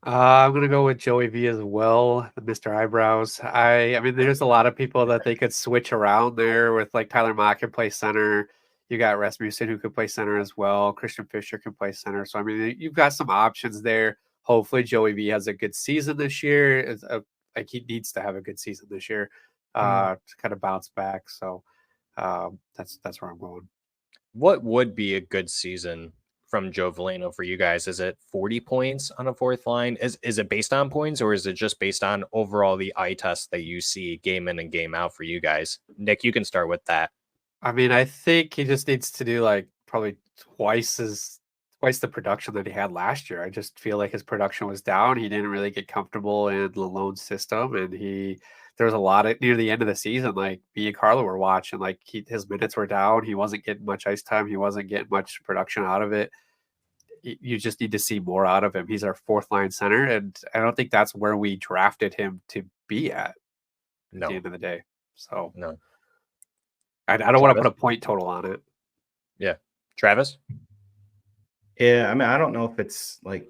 I'm gonna go with Joey V as well, Mr. Eyebrows. I mean, there's a lot of people that they could switch around there with, like Tyler Mock can play center. You got Rasmussen who could play center as well. Christian Fischer can play center. So I mean, you've got some options there. Hopefully, Joey V has a good season this year. Like he needs to have a good season this year to kind of bounce back. So that's where I'm going. What would be a good season from Joe Veleno for you guys? Is it 40 points on a fourth line? Is it based on points, or is it just based on overall the eye test that you see game in and game out for you guys? Nick, you can start with that. I mean, I think he just needs to do like probably twice the production that he had last year. I just feel like his production was down. He didn't really get comfortable in the lone system, and there was a lot of near the end of the season, like me and Carlo were watching, like his minutes were down. He wasn't getting much ice time. He wasn't getting much production out of it. You just need to see more out of him. He's our fourth line center, and I don't think that's where we drafted him to be at the end of the day. So no, I don't want to put a point total on it. Yeah. Travis? Yeah, I mean, I don't know if it's like,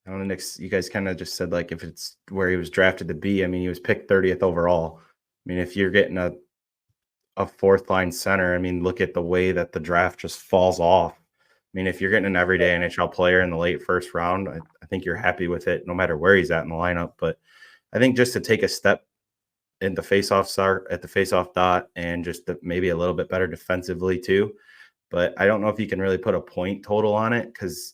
I don't know, Nick, you guys kind of just said like if it's where he was drafted to be. I mean, he was picked 30th overall. I mean, if you're getting a fourth line center, I mean, look at the way that the draft just falls off. I mean, if you're getting an everyday NHL player in the late first round, I think you're happy with it no matter where he's at in the lineup. But I think just to take a step in the faceoff dot and just maybe a little bit better defensively too. But I don't know if you can really put a point total on it because,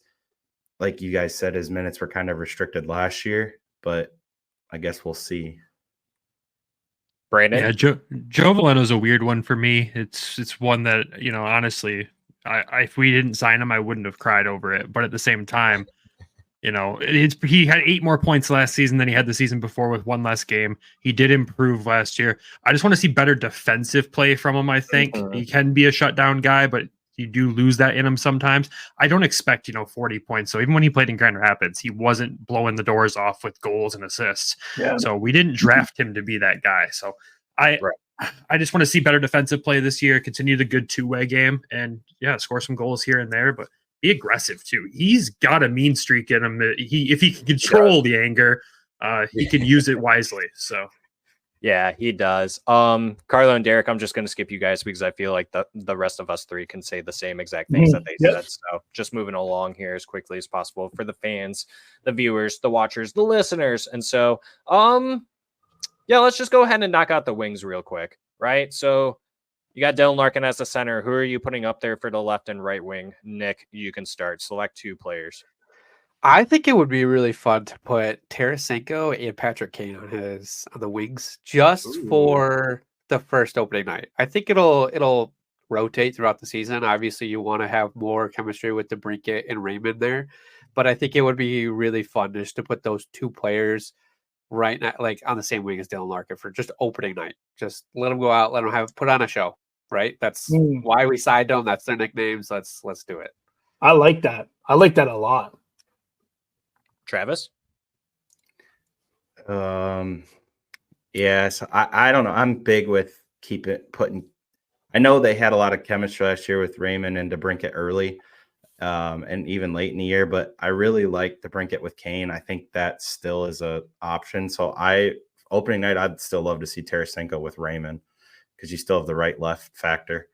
like you guys said, his minutes were kind of restricted last year. But I guess we'll see. Brandon? Yeah, Joe Veleno is a weird one for me. It's one that, honestly, if we didn't sign him, I wouldn't have cried over it. But at the same time, he had 8 more points last season than he had the season before with 1 less game. He did improve last year. I just want to see better defensive play from him, I think. He can be a shutdown guy, but you do lose that in him sometimes. I don't expect, 40 points. So even when he played in Grand Rapids, he wasn't blowing the doors off with goals and assists. Yeah. So we didn't draft him to be that guy. So I just want to see better defensive play this year, continue the good two-way game, and score some goals here and there, but be aggressive too. He's got a mean streak in him. If he can control the anger, he can use it wisely. So yeah, he does. Carlo and Derek, I'm just going to skip you guys because I feel like the rest of us three can say the same exact things that they said. So just moving along here as quickly as possible for the fans, the viewers, the watchers, the listeners. And so, let's just go ahead and knock out the wings real quick, right? So you got Dylan Larkin as the center. Who are you putting up there for the left and right wing? Nick, you can start. Select 2 players. I think it would be really fun to put Tarasenko and Patrick Kane on the wings just for the first opening night. I think it'll rotate throughout the season. Obviously, you want to have more chemistry with DeBrincat and Raymond there, but I think it would be really fun just to put those 2 players right now, like on the same wing as Dylan Larkin for just opening night. Just let them go out, let them put on a show. Right? That's why we signed them. That's their nicknames. Let's do it. I like that. I like that a lot. Travis? Yes, I don't know. I'm big with I know they had a lot of chemistry last year with Raymond and DeBrincat early, and even late in the year, but I really like DeBrincat with Kane. I think that still is an option. So opening night, I'd still love to see Tarasenko with Raymond because you still have the right-left factor.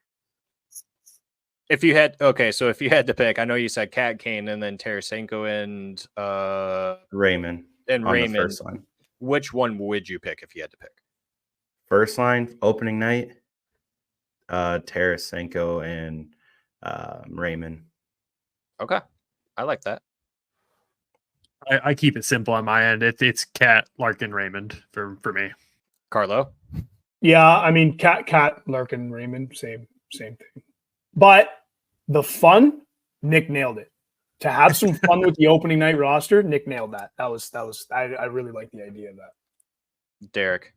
If you had to pick, I know you said Cat Kane and then Tarasenko and Raymond. And on Raymond. The first line. Which one would you pick if you had to pick? First line, opening night, Tarasenko and Raymond. Okay. I like that. I keep it simple on my end. It's Cat, Larkin, Raymond for me. Carlo? Yeah, I mean, Cat, Larkin, Raymond, same thing. But the fun, Nick nailed it. to have some fun with the opening night roster, Nick nailed that. I really like the idea of that. Derek.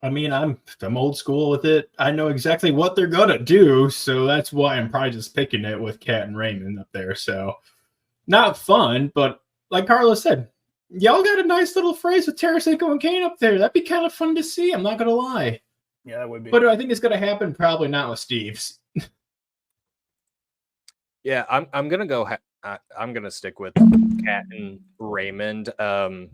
I mean, I'm old school with it. I know exactly what they're gonna do, so that's why I'm probably just picking it with Cat and Raymond up there. So not fun, but like Carlos said, y'all got a nice little phrase with Tarasenko and Kane up there. That'd be kind of fun to see. I'm not gonna lie. Yeah, that would be. But I think it's gonna happen. Probably not with Steve's. Yeah, I'm gonna go. I'm gonna stick with Cat and Raymond,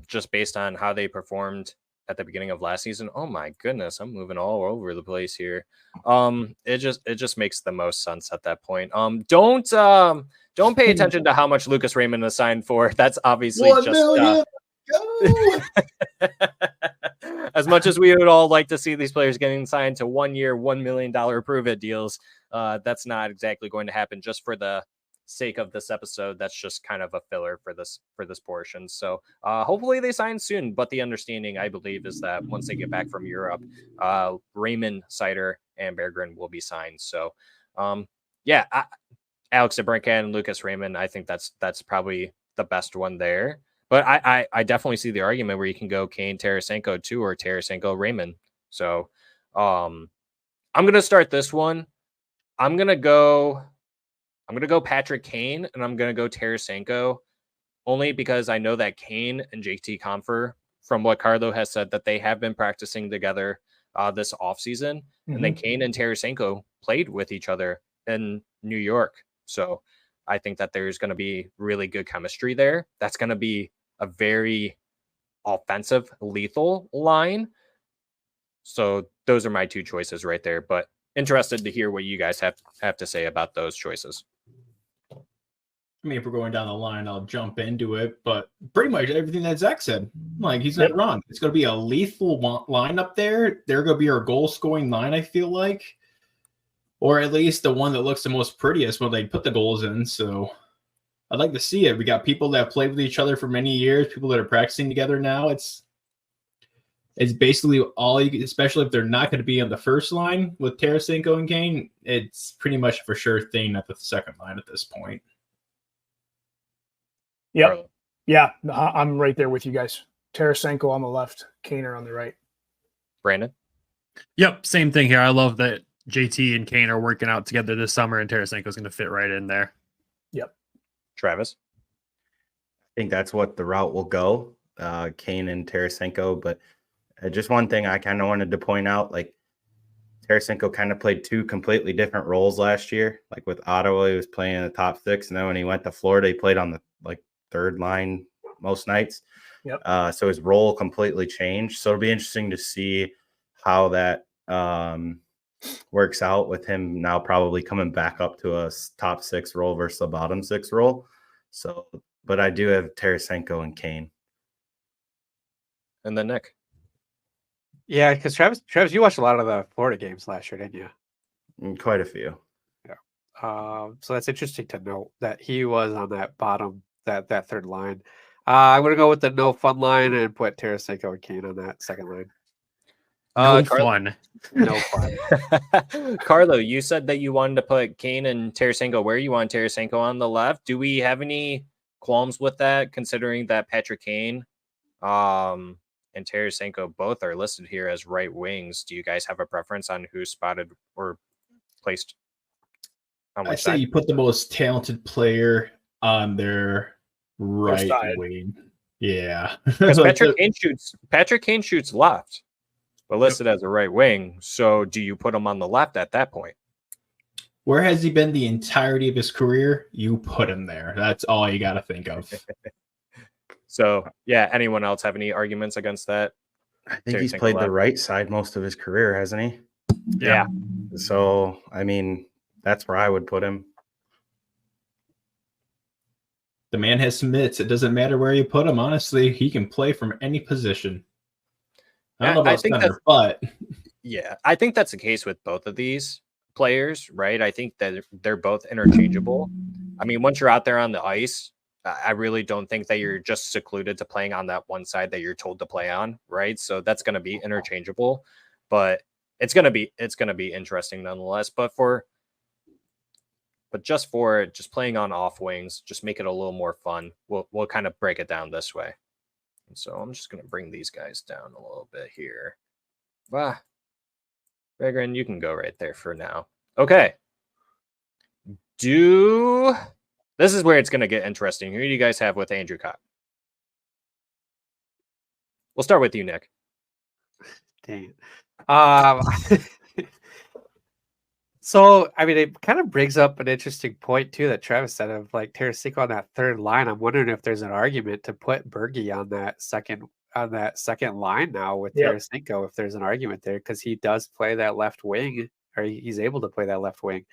just based on how they performed at the beginning of last season. Oh my goodness, I'm moving all over the place here. It just makes the most sense at that point. Don't pay attention to how much Lucas Raymond is signed for. That's obviously $1 million. as much as we would all like to see these players getting signed to 1 year, $1 million prove it deals. That's not exactly going to happen just for the sake of this episode. That's just kind of a filler for this portion. So hopefully they sign soon. But the understanding, I believe, is that once they get back from Europe, Raymond, Seider, and Berggren will be signed. So Alex DeBrincat and Lucas Raymond, I think that's probably the best one there. But I definitely see the argument where you can go Kane, Tarasenko too, or Tarasenko, Raymond. So I'm gonna start this one. I'm gonna go Patrick Kane, and I'm gonna go Tarasenko, only because I know that Kane and JT Compher, from what Carlo has said, that they have been practicing together this offseason. Mm-hmm. And then Kane and Tarasenko played with each other in New York. So I think that there's going to be really good chemistry there. That's going to be a very offensive, lethal line. So those are my two choices right there. But interested to hear what you guys have to say about those choices. I mean, if we're going down the line, I'll jump into it. But pretty much everything that Zach said, like, he's not wrong. It's going to be a lethal line up there. They're going to be our goal-scoring line, I feel like. Or at least the one that looks the most prettiest when they put the goals in. So I'd like to see it. We got people that have played with each other for many years, people that are practicing together now. It's basically all you can, especially if they're not going to be on the first line with Tarasenko and Kane. It's pretty much a for sure thing at the second line at this point. Yep. Yeah, I'm right there with you guys. Tarasenko on the left, Kaner on the right. Brandon? Yep, same thing here. I love that JT and Kane are working out together this summer, and Tarasenko is going to fit right in there. Yep. Travis? I think that's what the route will go, Kane and Tarasenko. But just one thing I kind of wanted to point out, like, Tarasenko kind of played two completely different roles last year. Like with Ottawa, he was playing in the top six, and then when he went to Florida, he played on the third line most nights. Yep. So his role completely changed. So it'll be interesting to see how that works out with him now probably coming back up to a top six role versus a bottom six role. So, but I do have Tarasenko and Kane. And then Nick. Yeah, because Travis, you watched a lot of the Florida games last year, didn't you? Quite a few. Yeah. So that's interesting to note that he was on that bottom, that third line. I'm going to go with the no fun line and put Tarasenko and Kane on that second line. No fun. No fun. Carlo, you said that you wanted to put Kane and Tarasenko where you want Tarasenko on the left. Do we have any qualms with that, considering that Patrick Kane and Tarasenko both are listed here as right wings? Do you guys have a preference on who's spotted or placed on which side? I say you put the most talented player on their right wing. Yeah. Because Patrick Kane shoots left, but listed as a right wing. So do you put him on the left at that point? Where has he been the entirety of his career? You put him there. That's all you got to think of. So, yeah, anyone else have any arguments against that? I think he's played the right side most of his career, hasn't he? Yeah. So, I mean, that's where I would put him. The man has some mitts. It doesn't matter where you put him. Honestly, he can play from any position. I don't know about center, but yeah, I think that's the case with both of these players, right? I think that they're both interchangeable. I mean, once you're out there on the ice, I really don't think that you're just secluded to playing on that one side that you're told to play on, right? So that's going to be interchangeable, but it's going to be interesting nonetheless. But for but just playing on off wings, just make it a little more fun. We'll kind of break it down this way. And so I'm just gonna bring these guys down a little bit here. Berggren, you can go right there for now. Okay. This is where it's gonna get interesting. Who do you guys have with Andrew Copp? We'll start with you, Nick. Dang. So, I mean, it kind of brings up an interesting point too that Travis said of like Tarasenko on that third line. I'm wondering if there's an argument to put Bergie on that second line now with Tarasenko. If there's an argument there, because he does play that left wing, or he's able to play that left wing.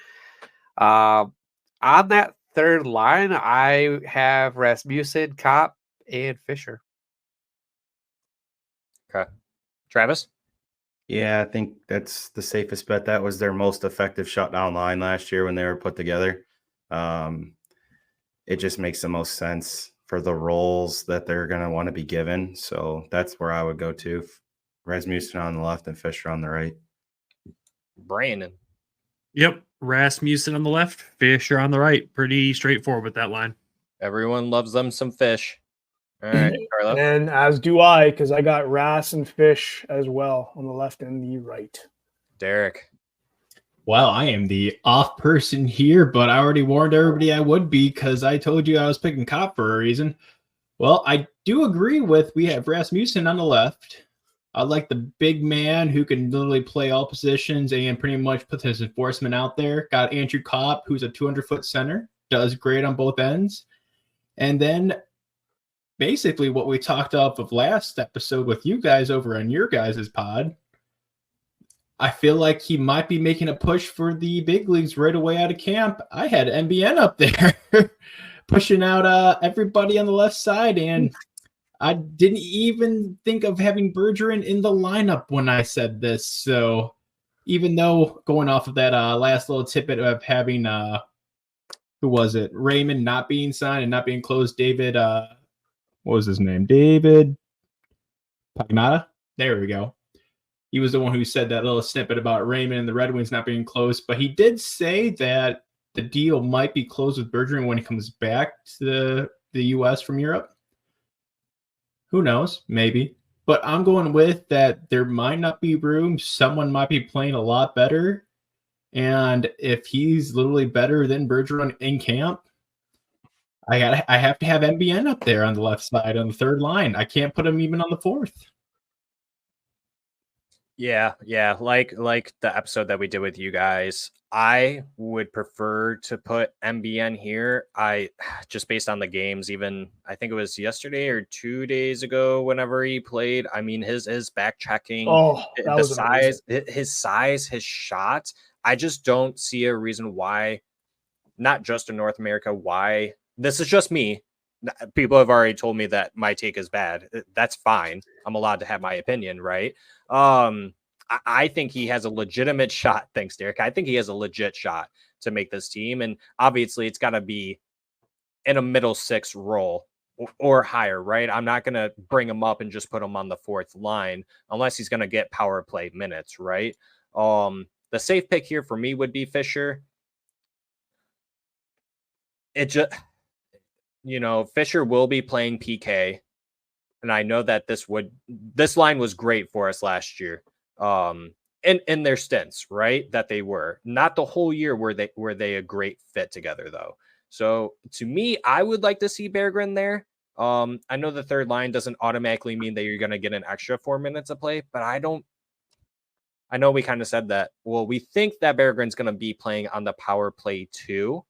On that third line, I have Rasmussen, Copp, and Fisher. Okay, Travis. Yeah, I think that's the safest bet. That was their most effective shutdown line last year when they were put together. It just makes the most sense for the roles that they're going to want to be given. So that's where I would go to. Rasmussen on the left and Fisher on the right. Brandon. Yep. Rasmussen on the left, Fisher on the right. Pretty straightforward with that line. Everyone loves them some fish. All right, Carlo. And as do I, because I got Ras and Fish as well on the left and the right. Derek. Well, I am the off person here, but I already warned everybody I would be because I told you I was picking Copp for a reason. Well, I do agree with we have Rasmussen on the left. I like the big man who can literally play all positions and pretty much put his enforcement out there. Got Andrew Copp, who's a 200-foot center, does great on both ends. And then basically what we talked off of last episode with you guys over on your guys' pod, I feel like he might be making a push for the big leagues right away out of camp. I had MBN up there pushing out everybody on the left side, and I didn't even think of having Bergeron in the lineup when I said this. So even though going off of that last little tidbit of having, who was it? Raymond not being signed and not being closed. David, what was his name? David Pagnotta? There we go. He was the one who said that little snippet about Raymond and the Red Wings not being closed. But he did say that the deal might be closed with Bergeron when he comes back to the U.S. from Europe. Who knows? Maybe. But I'm going with that there might not be room. Someone might be playing a lot better. And if he's literally better than Bergeron in camp, I have to have MBN up there on the left side on the third line. I can't put him even on the fourth. Yeah. Like the episode that we did with you guys, I would prefer to put MBN here. I just based on the games, even I think it was yesterday or 2 days ago, whenever he played. I mean, his back checking, the size, his size, his shot. I just don't see a reason why, not just in North America, why. This is just me. People have already told me that my take is bad. That's fine. I'm allowed to have my opinion, right? I think he has a legitimate shot. Thanks, Derek. I think he has a legit shot to make this team. And obviously it's got to be in a middle six role or higher, right? I'm not going to bring him up and just put him on the fourth line unless he's going to get power play minutes, right? The safe pick here for me would be Fisher. It just, Fisher will be playing PK. And I know that this line was great for us last year. In their stints, right? That they were not the whole year were they a great fit together though. So to me, I would like to see Berggren there. I know the third line doesn't automatically mean that you're going to get an extra 4 minutes of play, but I know we kind of said that. Well, we think that Berggren's going to be playing on the power play too.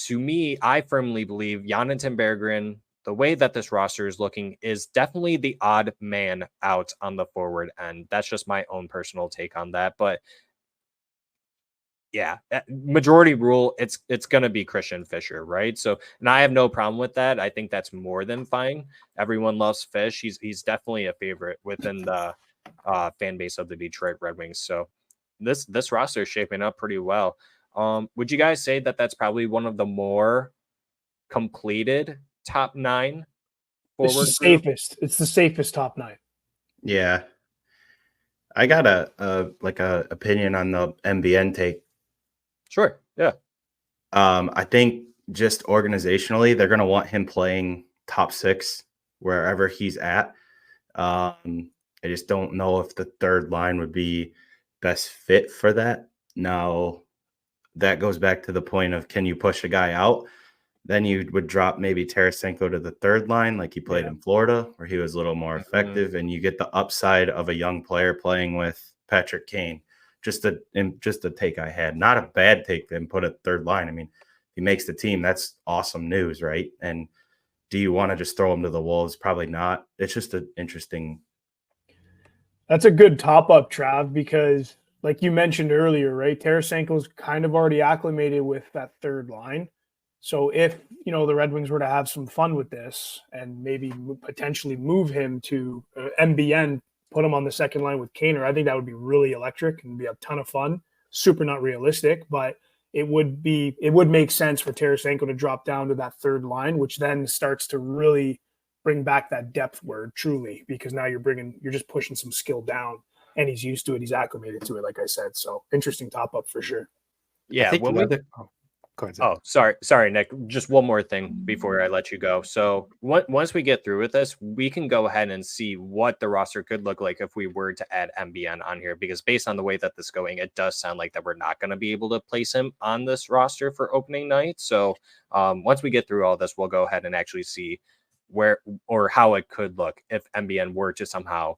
To me, I firmly believe Jonathan Berggren, the way that this roster is looking, is definitely the odd man out on the forward end. That's just my own personal take on that. But yeah, majority rule, it's going to be Christian Fischer, right? So, and I have no problem with that. I think that's more than fine. Everyone loves Fish. He's definitely a favorite within the fan base of the Detroit Red Wings. So this roster is shaping up pretty well. Would you guys say that that's probably one of the more completed top 9 forward? It's the safest. It's the safest top 9. Yeah. I got a opinion on the MBN take. Sure. Yeah. I think just organizationally, they're going to want him playing top 6 wherever he's at. I just don't know if the third line would be best fit for that. Now, that goes back to the point of, can you push a guy out? Then you would drop maybe Tarasenko to the third line like he played in Florida, where he was a little more effective, and you get the upside of a young player playing with Patrick Kane. Just a take I had. Not a bad take then put a third line. I mean, he makes the team. That's awesome news, right? And do you want to just throw him to the wolves? Probably not. It's just an interesting. That's a good top-up, Trav, because like you mentioned earlier, right, Tarasenko's kind of already acclimated with that third line. So if, the Red Wings were to have some fun with this and maybe potentially move him to MBN, put him on the second line with Kaner, I think that would be really electric and be a ton of fun. Super not realistic, but it would make sense for Tarasenko to drop down to that third line, which then starts to really bring back that depth word truly, because now you're just pushing some skill down, and he's used to it. He's acclimated to it, like I said. So interesting top up for sure. Yeah. Go ahead, Oh, sorry, Nick. Just one more thing before I let you go. So once we get through with this, we can go ahead and see what the roster could look like if we were to add MBN on here, because based on the way that this is going, it does sound like that we're not going to be able to place him on this roster for opening night. So once we get through all this, we'll go ahead and actually see where or how it could look if MBN were to somehow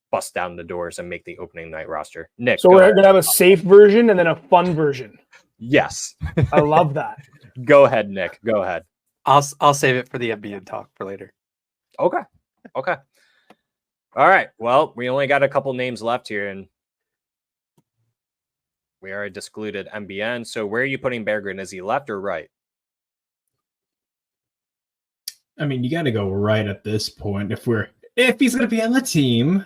bust down the doors and make the opening night roster. Nick, so we're going to have a safe version and then a fun version. Yes. I love that. Go ahead, Nick. Go ahead. I'll save it for the MBN talk for later. Okay. All right. Well, we only got a couple names left here, and we already excluded MBN. So where are you putting Berggren? Is he left or right? I mean, you got to go right at this point. If he's going to be on the team,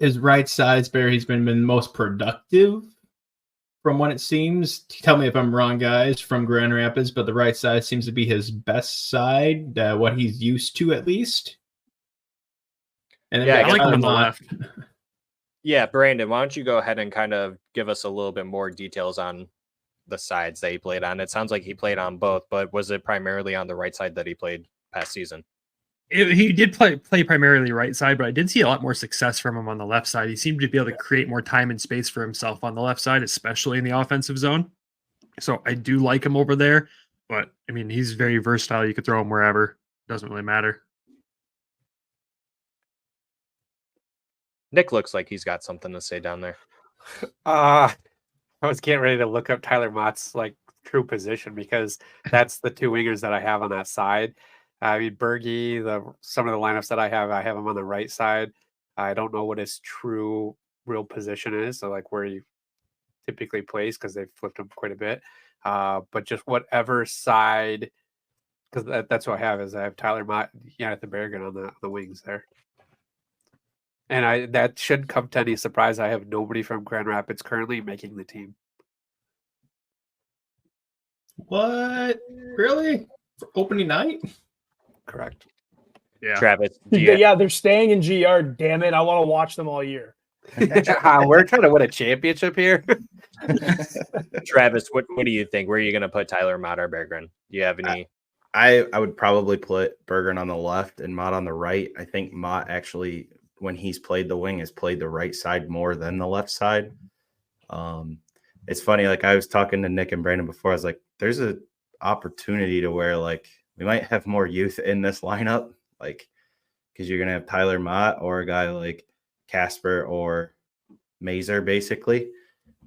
his right side's where he's been most productive. From what it seems, tell me if I'm wrong, guys, from Grand Rapids, but the right side seems to be his best side, what he's used to at least. And then I like him on the left. Yeah, Brandon, why don't you go ahead and kind of give us a little bit more details on the sides that he played on? It sounds like he played on both, but was it primarily on the right side that he played past season? He did play primarily right side, but I did see a lot more success from him on the left side. He seemed to be able to create more time and space for himself on the left side, especially in the offensive zone. So I do like him over there, but I mean, he's very versatile. You could throw him wherever. Doesn't really matter. Nick looks like he's got something to say down there. I was getting ready to look up Tyler Mott's true position, because that's the two wingers that I have on that side. I mean, Bergie, some of the lineups that I have him on the right side. I don't know what his real position is, so where he typically plays, because they've flipped him quite a bit. But just whatever side, because that's what I have is I have Tyler Mott, at the Berggren on the wings there. And that shouldn't come to any surprise. I have nobody from Grand Rapids currently making the team. What? Really? For opening night? Correct. Yeah. Travis. They're staying in GR. Damn it. I want to watch them all year. We're trying to win a championship here. Travis, what do you think? Where are you going to put Tyler Mott or Berggren? Do you have any? I would probably put Berggren on the left and Mott on the right. I think Mott actually, when he's played the wing, has played the right side more than the left side. It's funny, I was talking to Nick and Brandon before. I was like, there's an opportunity to where we might have more youth in this lineup, because you're gonna have Tyler Mott or a guy like Casper or Mazer basically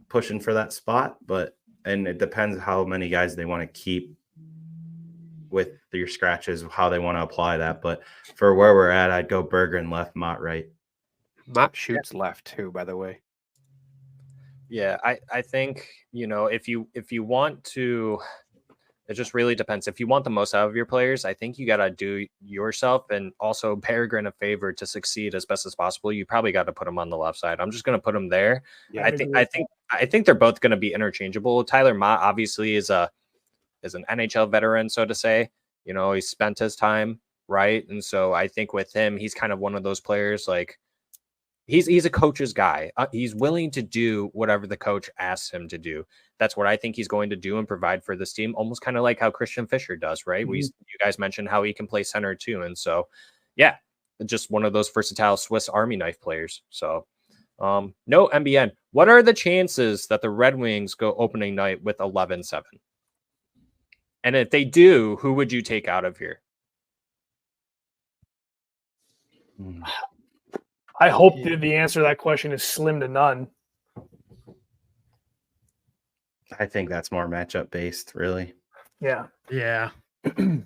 pushing for that spot. And it depends how many guys they want to keep with your scratches, how they want to apply that. But for where we're at, I'd go Berggren left, Mott right. Mott shoots left too, by the way. Yeah, I think, if you want to, it just really depends. If you want the most out of your players, I think you got to do yourself and also Berggren a favor to succeed as best as possible. You probably got to put him on the left side. I'm just going to put him there. Yeah, I think they're both going to be interchangeable. Tyler Mott obviously is an NHL veteran, so to say. He spent his time, right? And so I think with him, he's kind of one of those players he's a coach's guy. He's willing to do whatever the coach asks him to do. That's what I think he's going to do and provide for this team, almost kind of like how Christian Fischer does, right? You guys mentioned how he can play center too. And so, yeah, just one of those versatile Swiss Army knife players. So, no MBN. What are the chances that the Red Wings go opening night with 11-7? And if they do, who would you take out of here? I hope the answer to that question is slim to none. I think that's more matchup based, really. Yeah. Yeah. I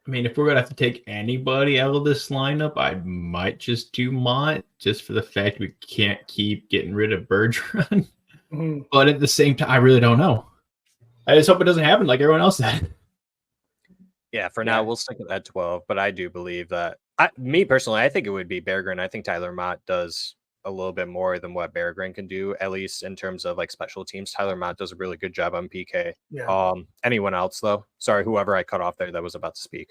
mean, if we're going to have to take anybody out of this lineup, I might just do Mott, just for the fact we can't keep getting rid of Bergeron. But at the same time, I really don't know. I just hope it doesn't happen like everyone else said. Yeah, for now, we'll stick with that 12. But I do believe that, me personally, I think it would be Berggren. I think Tyler Mott does a little bit more than what Berggren can do, at least in terms of like special teams. Tyler Mott does a really good job on PK. Yeah. Anyone else, though? Sorry, whoever I cut off there that was about to speak.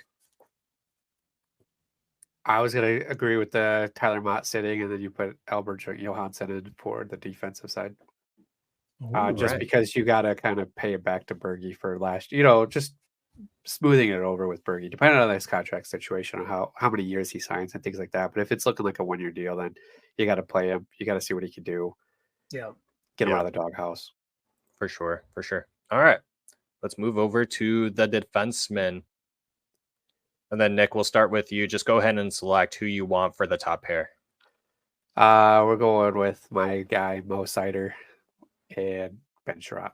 I was going to agree with the Tyler Mott sitting, and then you put Albert Johansson in for the defensive side. Because you got to kind of pay it back to Bergie for last, just smoothing it over with Bergie, depending on his contract situation, on how many years he signs and things like that. But if it's looking like a 1-year deal, then you got to play him. You got to see what he can do. Yeah. Get him out of the doghouse. For sure. All right. Let's move over to the defensemen. And then, Nick, we'll start with you. Just go ahead and select who you want for the top pair. We're going with my guy, Mo Seider and Ben Sherratt.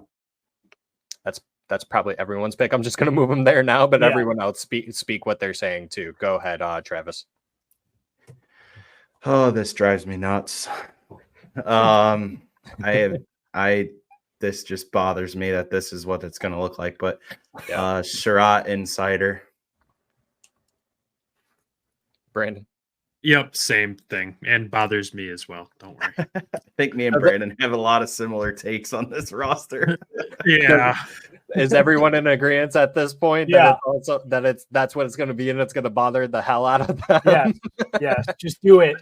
That's probably everyone's pick. I'm just going to move them there now, but everyone else speak what they're saying too. Go ahead, Travis. Oh, this drives me nuts. This just bothers me that this is what it's going to look like. But Sherratt Insider. Brandon. Yep, same thing, and bothers me as well. Don't worry. I think me and Brandon have a lot of similar takes on this roster. Yeah. Is everyone in agreement at this point? Yeah. That's what it's going to be, and it's going to bother the hell out of them. Yeah. Just do it,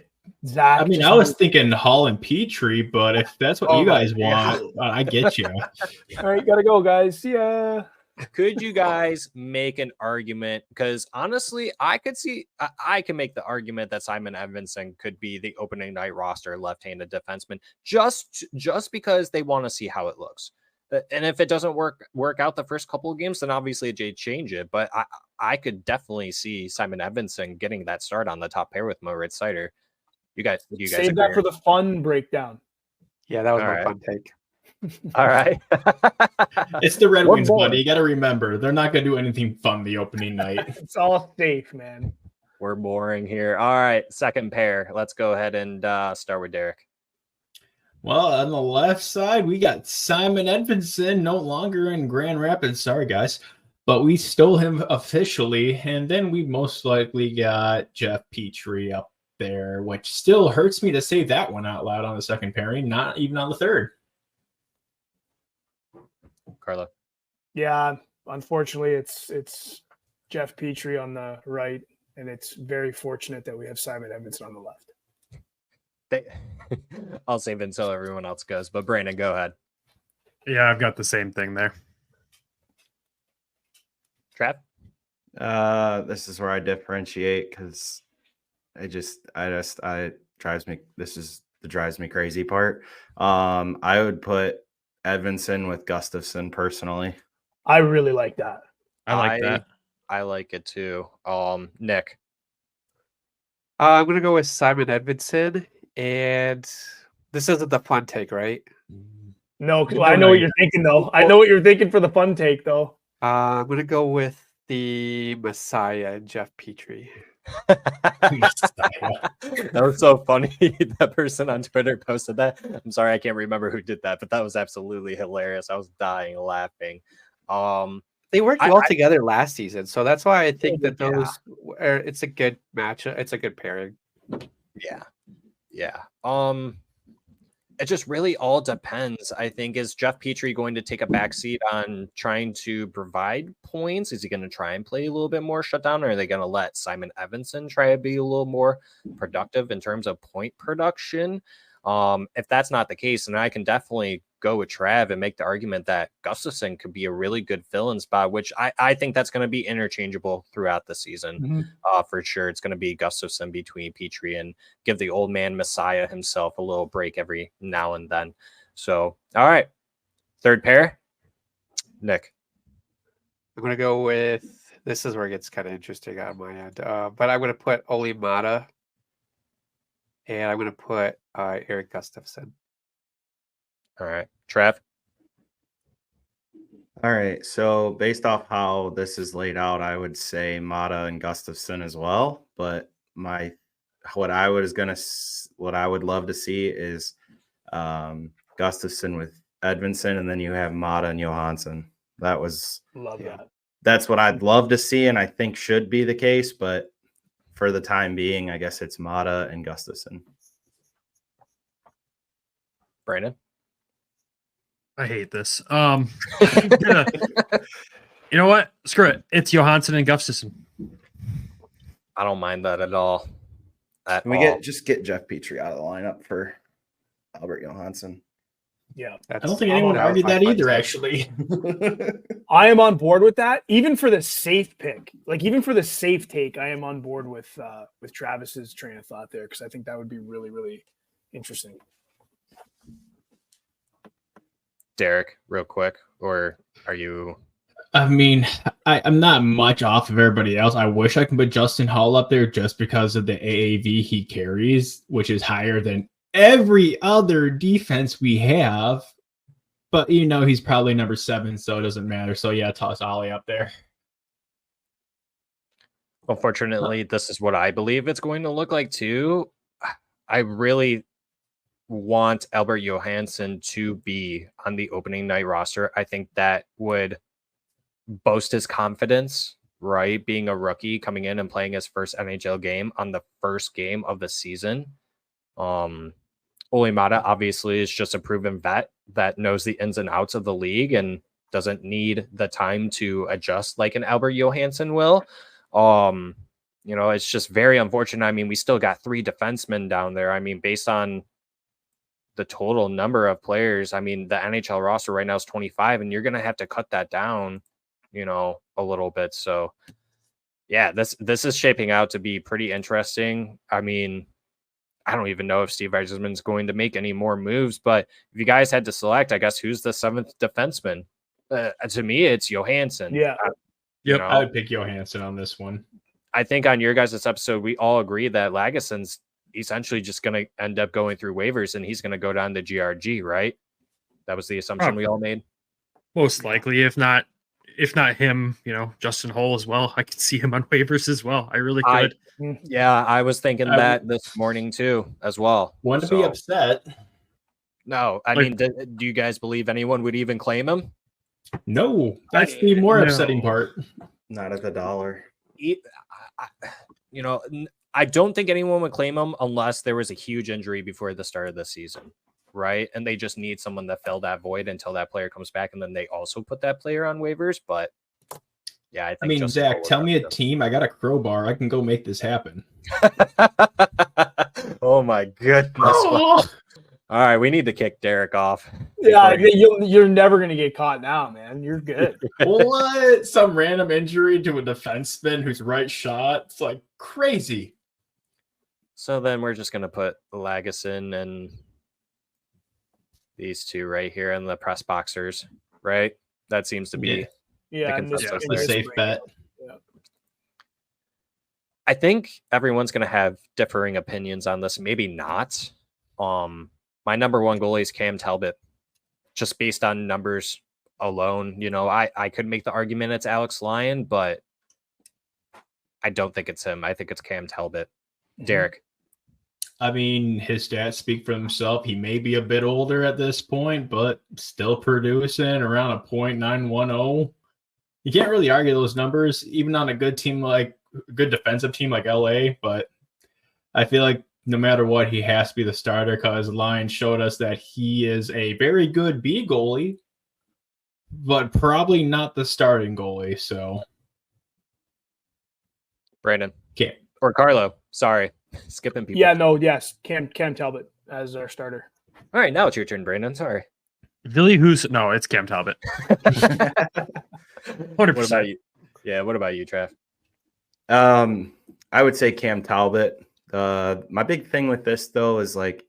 Zach. I mean, I was thinking Hall and Petrie, but if that's what you guys want, I get you. All right, gotta go, guys. See ya. Could you guys make an argument? Because honestly, I can make the argument that Simon Edvinsson could be the opening night roster left-handed defenseman just because they want to see how it looks. And if it doesn't work out the first couple of games, then obviously they change it. But I could definitely see Simon Edvinsson getting that start on the top pair with Moritz Seider. You guys save agree? that for the fun breakdown. Yeah, that was my fun take. All right. It's the Red Wings, buddy. You got to remember, they're not going to do anything fun the opening night. It's all safe, man. We're boring here. All right, second pair. Let's go ahead and start with Derek. Well, on the left side, we got Simon Edvinsson, no longer in Grand Rapids. Sorry, guys. But we stole him officially. And then we most likely got Jeff Petrie up there, which still hurts me to say that one out loud on the second pairing, not even on the third. Carlo. Yeah, unfortunately, it's Jeff Petrie on the right, and it's very fortunate that we have Simon Edvinsson on the left. I'll save it until everyone else goes, but Brandon, go ahead. Yeah, I've got the same thing there. Trav? This is where I differentiate because the drives me crazy part. I would put Edvinsson with Gustafsson personally. I really like that. I like that. I like it too. Nick. I'm gonna go with Simon Edvinsson, and this isn't the fun take, right? No, I know what you're thinking though. I know what you're thinking for the fun take though. I'm gonna go with the Messiah, Jeff Petrie. That was so funny. That person on Twitter posted that. I'm sorry, I can't remember who did that, but that was absolutely hilarious. I was dying laughing. They worked well together last season, so that's why I think that it's a good matchup. It's a good pairing. Yeah. it just really all depends. I think, is Jeff Petrie going to take a backseat on trying to provide points? Is he going to try and play a little bit more shutdown, or are they going to let Simon Evanson try to be a little more productive in terms of point production? If that's not the case, then I can definitely go with Trav and make the argument that Gustafsson could be a really good fill-in spot, which I think that's going to be interchangeable throughout the season. For sure. It's going to be Gustafsson between Petrie and give the old man Messiah himself a little break every now and then. So, all right. Third pair, Nick. I'm going to go with, this is where it gets kind of interesting on my end, but I'm going to put Oli Mata, and I'm going to put Erik Gustafsson. All right. Trav? All right. So based off how this is laid out, I would say Mata and Gustafsson as well. But what I would love to see is Gustafsson with Edvinsson, and then you have Mata and Johansson. Love that. That's what I'd love to see, and I think should be the case. But for the time being, I guess it's Mata and Gustafsson. Brandon? I hate this. You know what? Screw it. It's Johansson and Gustafsson. I don't mind that at all. Can we just get Jeff Petrie out of the lineup for Albert Johansson? Yeah. I don't think anyone argued that either, actually. I am on board with that. Even for the safe pick, even for the safe take, I am on board with Travis's train of thought there, because I think that would be really, really interesting. Derek, real quick, or are you? I mean, I'm not much off of everybody else. I wish I could put Justin Hall up there just because of the AAV he carries, which is higher than every other defense we have. But, he's probably number 7, so it doesn't matter. So, yeah, toss Ollie up there. Unfortunately, this is what I believe it's going to look like, too. I really want Albert Johansson to be on the opening night roster. I think that would boast his confidence, right? Being a rookie coming in and playing his first NHL game on the first game of the season. Oli Mata obviously is just a proven vet that knows the ins and outs of the league and doesn't need the time to adjust like an Albert Johansson will. It's just very unfortunate. I mean, we still got 3 defensemen down there. I mean, based on the total number of players, I mean, the NHL roster right now is 25, and you're going to have to cut that down, a little bit. So yeah, this is shaping out to be pretty interesting. I mean, I don't even know if Steve Yzerman's going to make any more moves, but if you guys had to select, I guess, who's the 7th defenseman? To me, it's Johansson. Yeah. I would pick Johansson on this one. I think on your guys' episode, we all agree that Lagesson's essentially just going to end up going through waivers, and he's going to go down to GRG, right? That was the assumption we all made. Most likely, if not him, Justin Hull as well. I could see him on waivers as well. I really could. I was thinking that this morning too, as well. Want to be upset? No, I mean, do you guys believe anyone would even claim him? No, that's the more upsetting part. Not at the dollar. I don't think anyone would claim him unless there was a huge injury before the start of the season, right? And they just need someone to fill that void until that player comes back, and then they also put that player on waivers. But yeah, I mean, Zach, tell me a team. I got a crowbar. I can go make this happen. Oh my goodness! Oh. All right, we need to kick Derek off. Yeah, you're never gonna get caught now, man. You're good. What? Some random injury to a defenseman who's right shot? It's like crazy. So then we're just going to put Lagesson and these 2 right here in the press boxers, right? That seems to be the safe bet. Yeah. I think everyone's going to have differing opinions on this. Maybe not. My number 1 goalie is Cam Talbot. Just based on numbers alone, I could make the argument it's Alex Lyon, but I don't think it's him. I think it's Cam Talbot. Derek. I mean, his stats speak for himself. He may be a bit older at this point, but still producing around a .910. You can't really argue those numbers, even on a good team good defensive team like LA. But I feel like no matter what, he has to be the starter because Lions showed us that he is a very good B goalie, but probably not the starting goalie. So, Brandon. okay. Or Carlo. Sorry. Skipping people. Yeah, no, yes. Cam Talbot as our starter. All right, now it's your turn, Brandon. Sorry. Billy Huso. No, it's Cam Talbot. 100%. 100%. What about you? Yeah, what about you, Trav? I would say Cam Talbot. My big thing with this, though, is like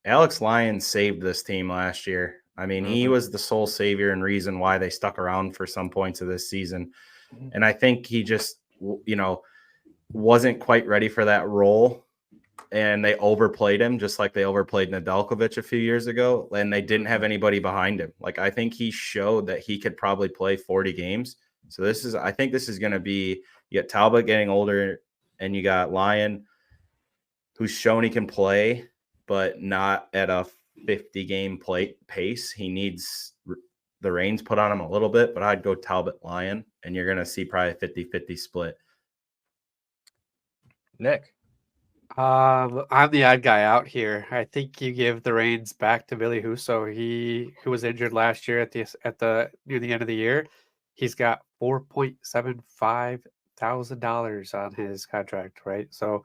Alex Lyon saved this team last year. I mean, he was the sole savior and reason why they stuck around for some points of this season. And I think he just, wasn't quite ready for that role. And they overplayed him just like they overplayed Nedeljkovic a few years ago. And they didn't have anybody behind him. Like, I think he showed that he could probably play 40 games. So I think this is going to be, you got Talbot getting older and you got Lyon, who's shown he can play, but not at a 50-game pace. He needs the reins put on him a little bit, but I'd go Talbot Lyon, and you're going to see probably a 50-50 split. Nick. I'm the odd guy out here. I think you give the reins back to Billy Huso. Who was injured last year near the end of the year. He's got $4.75 thousand on his contract, right? So,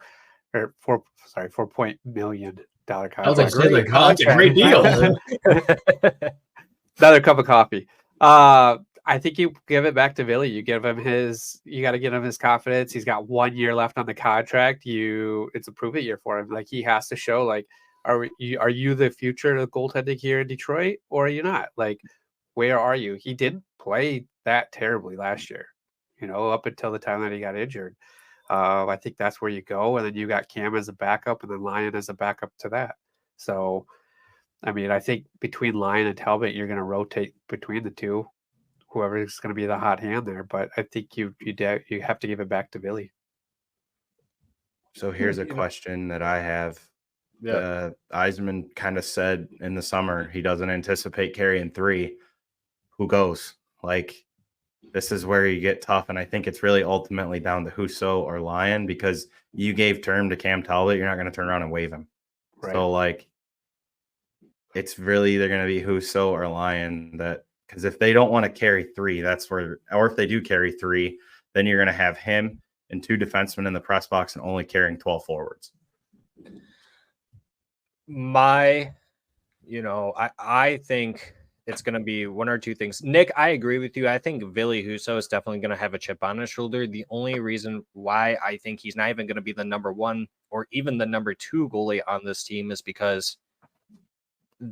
or $4 million contract. I was like, that's a great deal. Another cup of coffee. I think you give it back to Billy. You give him you got to give him his confidence. He's got 1 year left on the contract. It's a prove it year for him. Like, he has to show, like, are you the future of goaltending here in Detroit, or are you not? Like, where are you? He didn't play that terribly last year, up until the time that he got injured. I think that's where you go. And then you got Cam as a backup and then Lyon as a backup to that. So, I mean, I think between Lyon and Talbot, you're going to rotate between the two, whoever is going to be the hot hand there. But I think you have to give it back to Billy. So here's a question that I have. Yeah. Eisman kind of said in the summer he doesn't anticipate carrying 3. Who goes? Like, this is where you get tough, and I think it's really ultimately down to Huso or Lyon, because you gave term to Cam Talbot, you're not going to turn around and waive him. Right. So, like, it's really either going to be Huso or Lyon, because if they don't want to carry 3, that's where, or if they do carry 3, then you're going to have him and 2 defensemen in the press box and only carrying 12 forwards. I think it's going to be one or two things. Nick, I agree with you. I think Billy Huso is definitely going to have a chip on his shoulder. The only reason why I think he's not even going to be the number 1 or even the number 2 goalie on this team is because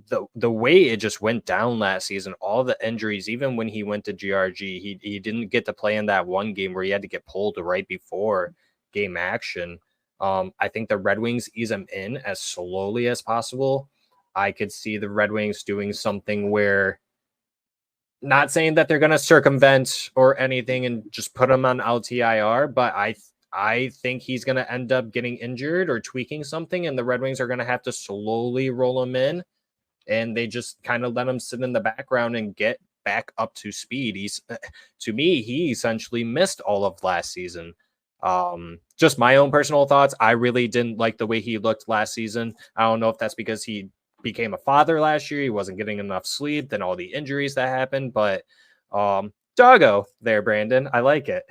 the way it just went down last season, all the injuries, even when he went to GRG, he didn't get to play in that one game where he had to get pulled right before game action. I think the Red Wings ease him in as slowly as possible. I could see the Red Wings doing something where, not saying that they're going to circumvent or anything and just put him on LTIR, but I think he's going to end up getting injured or tweaking something, and the Red Wings are going to have to slowly roll him in, and they just kind of let him sit in the background and get back up to speed. He essentially missed all of last season. Just my own personal thoughts. I really didn't like the way he looked last season. I don't know if that's because he became a father last year. He wasn't getting enough sleep, then all the injuries that happened, but doggo there, Brandon. I like it.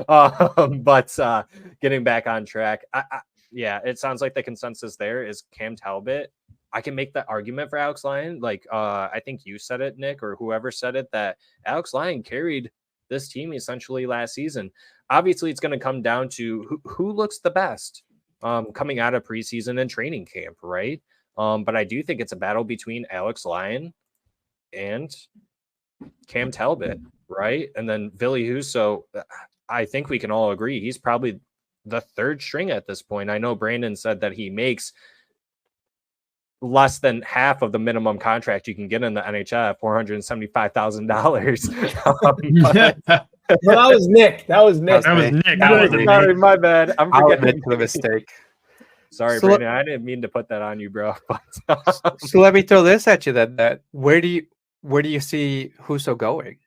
But getting back on track, it sounds like the consensus there is Cam Talbot. I can make that argument for Alex Lyon. Like, I think you said it, Nick, or whoever said it, that Alex Lyon carried this team essentially last season. Obviously, it's going to come down to who looks the best coming out of preseason and training camp, right? But I do think it's a battle between Alex Lyon and Cam Talbot, right? And then Billy Huso, I think we can all agree he's probably the 3rd string at this point. I know Brandon said that he makes less than half of the minimum contract you can get in the NHL, $475,000. Well, that was Nick. That was Nick. Sorry, my bad. I'm forgetting the mistake. Sorry, Brandon. I didn't mean to put that on you, bro. But, so let me throw this at you then. Where do you see Huso going?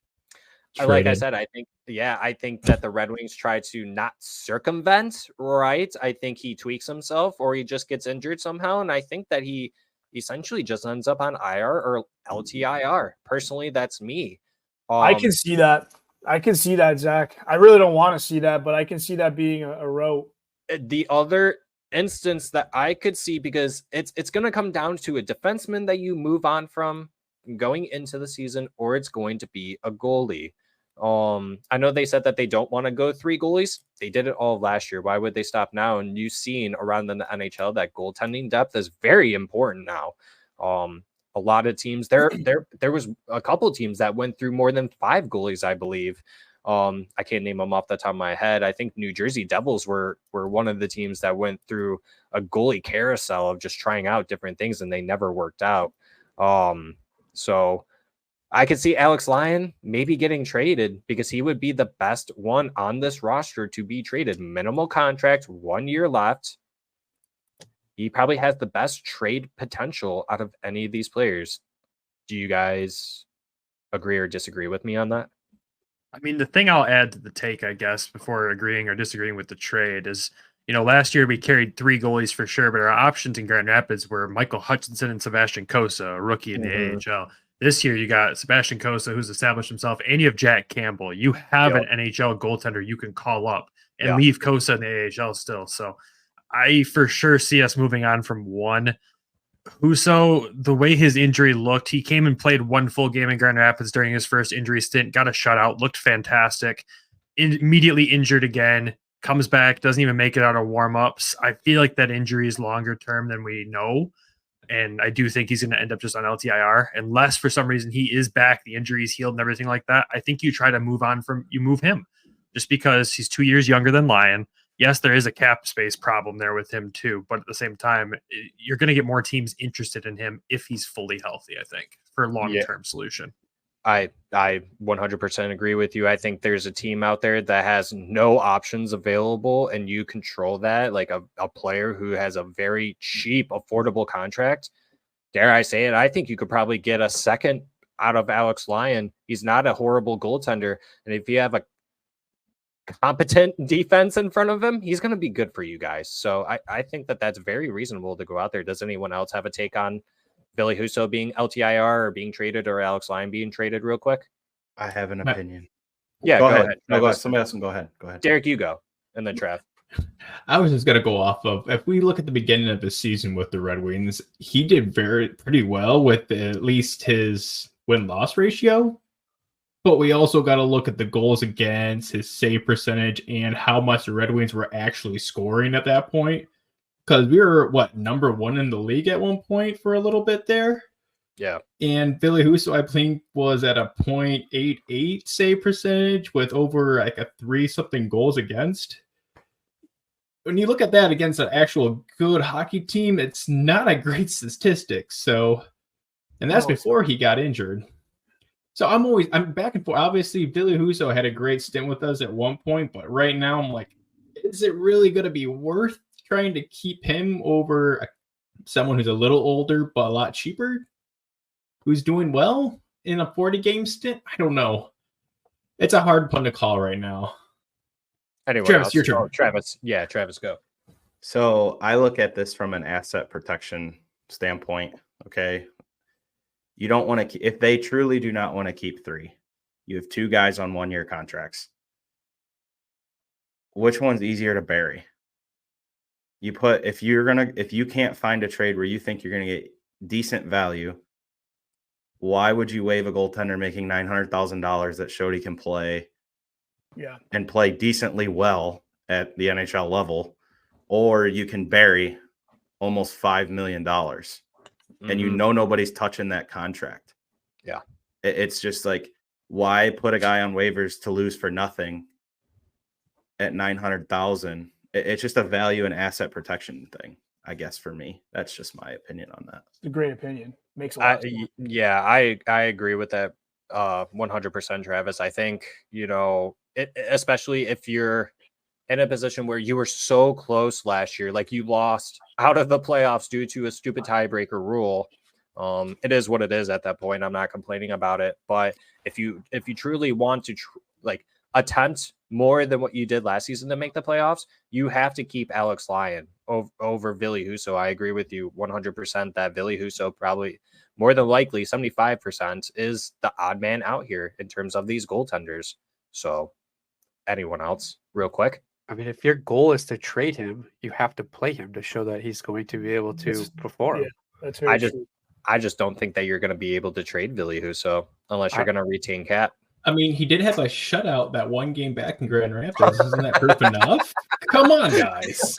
like I traded. said, I think that the Red Wings try to not circumvent, right? I think he tweaks himself or he just gets injured somehow. And I think that he essentially just ends up on IR or LTIR. Personally, that's me. I can see that. I can see that, Zach. I really don't want to see that, but I can see that being a route. The other instance that I could see, because it's going to come down to a defenseman that you move on from going into the season, or it's going to be a goalie. I know they said that they don't want to go 3 goalies. They did it all last year. Why would they stop now? And you've seen around the NHL that goaltending depth is very important now. A lot of teams there was a couple of teams that went through more than 5 goalies, I believe. I can't name them off the top of my head. I think New Jersey Devils were one of the teams that went through a goalie carousel of just trying out different things, and they never worked out. So I could see Alex Lyon maybe getting traded because he would be the best one on this roster to be traded. Minimal contract, 1 year left. He probably has the best trade potential out of any of these players. Do you guys agree or disagree with me on that? I mean, the thing I'll add to the take, I guess, before agreeing or disagreeing with the trade is, last year we carried 3 goalies for sure, but our options in Grand Rapids were Michael Hutchinson and Sebastian Cossa, a rookie in the AHL. This year you got Sebastian Cossa, who's established himself, and you have Jack Campbell. You have an NHL goaltender you can call up and leave Cossa in the AHL still. So I for sure see us moving on from one. Husso, the way his injury looked, he came and played 1 full game in Grand Rapids during his first injury stint, got a shutout, looked fantastic, immediately injured again, comes back, doesn't even make it out of warm-ups. I feel like that injury is longer term than we know, and I do think he's going to end up just on LTIR, unless for some reason he is back, the injury is healed and everything like that. I think you try to move him, just because he's 2 years younger than Lyon. Yes, there is a cap space problem there with him too, but at the same time, you're going to get more teams interested in him if he's fully healthy, I think, for a long-term solution. I 100% agree with you. I think there's a team out there that has no options available, and you control that, like a player who has a very cheap, affordable contract. Dare I say it, I think you could probably get a second out of Alex Lyon. He's not a horrible goaltender, and if you have a competent defense in front of him, he's going to be good for you guys. So I think that that's very reasonable to go out there. Does anyone else have a take on Billy Husso being LTIR or being traded, or Alex Lyon being traded real quick? I have an opinion. Yeah, go ahead. No, go ahead. Somebody else can go ahead. Go ahead. Derek, you go. And then Trav. I was just going to go off of, if we look at the beginning of the season with the Red Wings, he did pretty well with at least his win-loss ratio. But we also got to look at the goals against, his save percentage, and how much the Red Wings were actually scoring at that point. Because we were, number 1 in the league at one point for a little bit there. Yeah. And Billy Husso, I think, was at a .88 save percentage with over like a 3-something goals against. When you look at that against an actual good hockey team, it's not a great statistic. So, and that's before he got injured. So I'm back and forth. Obviously, Billy Husso had a great stint with us at one point, but right now I'm like, is it really going to be worth trying to keep him over someone who's a little older but a lot cheaper, who's doing well in a 40-game stint? I don't know. It's a hard one to call right now. Anyway, Travis, your turn. Oh, Travis. Yeah, Travis, go. So I look at this from an asset protection standpoint. Okay. You don't want to, if they truly do not want to keep 3, you have 2 guys on 1-year contracts. Which one's easier to bury? If you can't find a trade where you think you're going to get decent value, why would you waive a goaltender making $900,000 that showed he can play and play decently well at the NHL level, or you can bury almost $5 million? And nobody's touching that contract. Yeah. It's just like, why put a guy on waivers to lose for nothing at 900,000? It's just a value and asset protection thing, I guess, for me. That's just my opinion on that. It's a great opinion. Makes a lot of sense. Yeah, I agree with that 100%, Travis. I think, especially if you're in a position where you were so close last year, like you lost out of the playoffs due to a stupid tiebreaker rule. It is what it is at that point. I'm not complaining about it. But if you truly want to attempt more than what you did last season to make the playoffs, you have to keep Alex Lyon over Ville Husso. I agree with you 100% that Ville Husso probably more than likely 75% is the odd man out here in terms of these goaltenders. So anyone else real quick? I mean, if your goal is to trade him, you have to play him to show that he's going to be able to perform. Yeah, that's very true. I just don't think that you're going to be able to trade Ville Husso unless you're going to retain Cap. I mean, he did have a shutout that one game back in Grand Rapids. Isn't that proof enough? Come on, guys.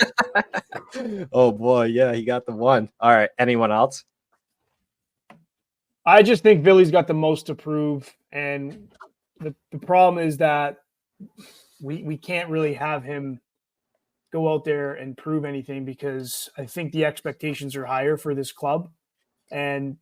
Oh boy, yeah, he got the one. All right, anyone else? I just think Ville's got the most to prove, and the problem is that we can't really have him go out there and prove anything because I think the expectations are higher for this club. And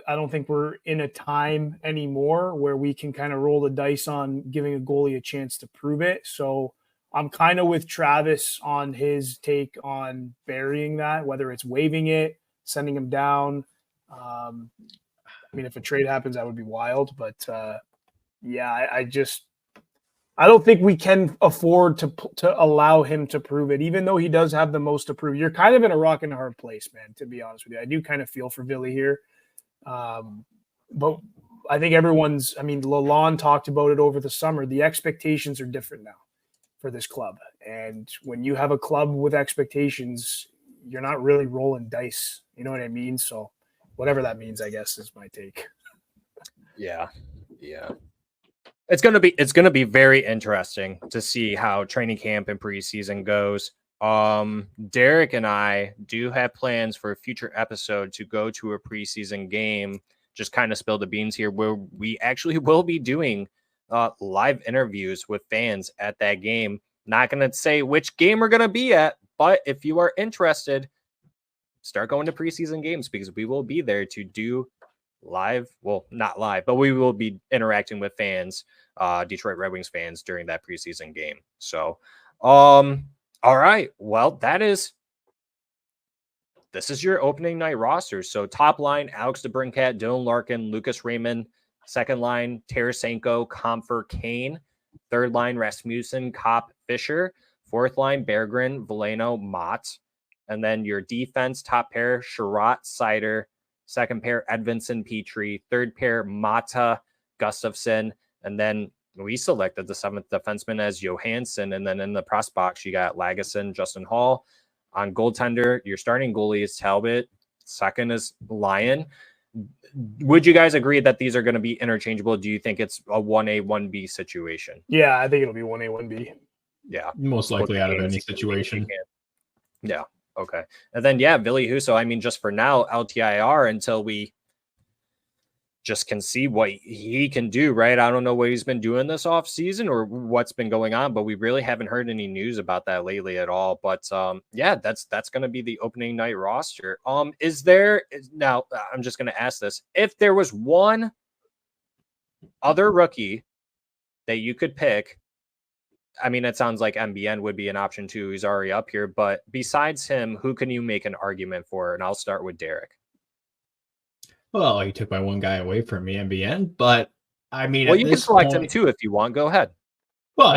I don't think we're in a time anymore where we can kind of roll the dice on giving a goalie a chance to prove it. So I'm kind of with Travis on his take on burying that, whether it's waiving it, sending him down. I mean, if a trade happens, that would be wild. But yeah, I don't think we can afford to allow him to prove it, even though he does have the most to prove. You're kind of in a rock and a hard place, man, to be honest with you. I do kind of feel for Ville here. But I think Lalonde talked about it over the summer. The expectations are different now for this club. And when you have a club with expectations, you're not really rolling dice. You know what I mean? So whatever that means, I guess, is my take. Yeah. It's gonna be very interesting to see how training camp and preseason goes. Derek and I do have plans for a future episode to go to a preseason game. Just kind of spill the beans here, where we actually will be doing live interviews with fans at that game. Not gonna say which game we're gonna be at, but if you are interested, start going to preseason games because we will be there to do live. Well, not live, but we will be interacting with fans, Detroit Red Wings fans during that preseason game. So, all right. Well, this is your opening night roster. So top line, Alex DeBrincat, Dylan Larkin, Lucas Raymond. Second line, Tarasenko, Comfer, Kane. Third line, Rasmussen, Kopp, Fisher. Fourth line, Berggren, Veleno, Mott. And then your defense, top pair, Sherratt, Seider. Second pair, Edvinsson, Petrie. Third pair, Mata, Gustafsson. And then we selected the seventh defenseman as Johansson. And then in the press box, you got Lagesson, Justin Hall. On goaltender, your starting goalie is Talbot. Second is Lyon. Would you guys agree that these are going to be interchangeable? Do you think it's a 1A, 1B situation? Yeah, I think it'll be 1A, 1B. Yeah. Most likely out of any situation. Yeah. Okay. And then, yeah, Ville Husso, I mean, just for now, LTIR until we just can see what he can do, right? I don't know what he's been doing this off season or what's been going on, but we really haven't heard any news about that lately at all. But yeah, that's going to be the opening night roster. Now I'm just going to ask this. If there was one other rookie that you could pick, I mean, it sounds like MBN would be an option too. He's already up here, but besides him, who can you make an argument for? And I'll start with Derek. Well, he took my one guy away from me, MBN, but I mean, well, you can select him too if you want. Go ahead. Well,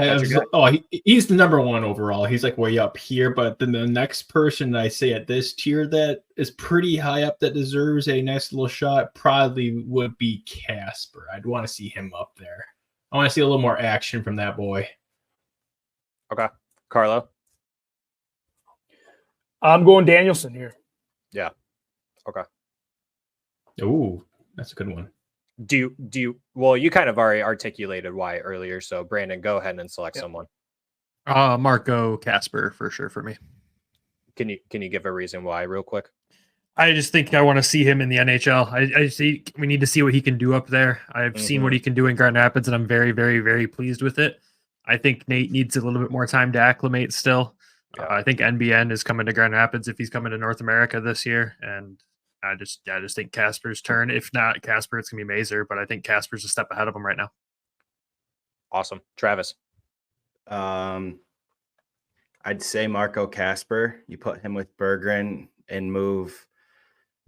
he's the number one overall. He's like way up here, but then the next person that I say at this tier that is pretty high up that deserves a nice little shot probably would be Casper. I'd want to see him up there. I want to see a little more action from that boy. Okay. Carlo? I'm going Danielson here. Yeah. Okay. Ooh, that's a good one. Do you well, you kind of already articulated why earlier, so Brandon, go ahead and select someone. Marco Casper for sure for me. Can you give a reason why real quick? I just think I want to see him in the NHL. I see we need to see what he can do up there. I've seen what he can do in Grand Rapids, and I'm very, very, very pleased with it. I think Nate needs a little bit more time to acclimate still. Yeah. I think NBN is coming to Grand Rapids if he's coming to North America this year. And I just think Casper's turn. If not Casper, it's going to be Mazer. But I think Casper's a step ahead of him right now. Awesome. Travis? I'd say Marco Casper. You put him with Berggren and move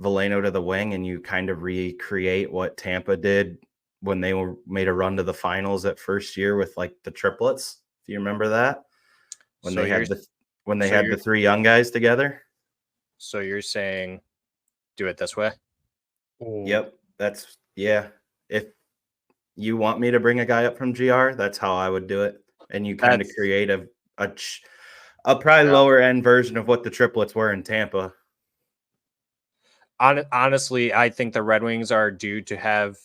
Veleno to the wing and you kind of recreate what Tampa did when they made a run to the finals that first year with like the triplets. If you remember that, when So they had so the three young guys together. So you're saying do it this way? Yep. If you want me to bring a guy up from GR, that's how I would do it. And you kind of create a probably lower end version of what the triplets were in Tampa. Honestly, I think the Red Wings are due to have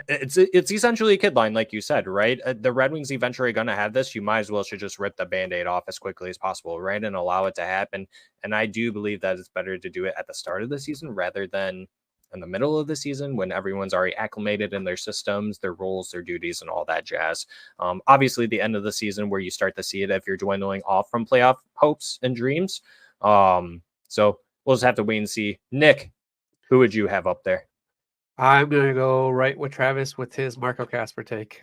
it's essentially a kid line, like you said, right? The Red Wings eventually going to have this. You might as well should just rip the Band-Aid off as quickly as possible, right? And allow it to happen. And I do believe that it's better to do it at the start of the season rather than in the middle of the season when everyone's already acclimated in their systems, their roles, their duties, and all that jazz. Obviously, the end of the season where you start to see it if you're dwindling off from playoff hopes and dreams. So we'll just have to wait and see. Nick, who would you have up there? I'm gonna go right with Travis with his Marco Casper take.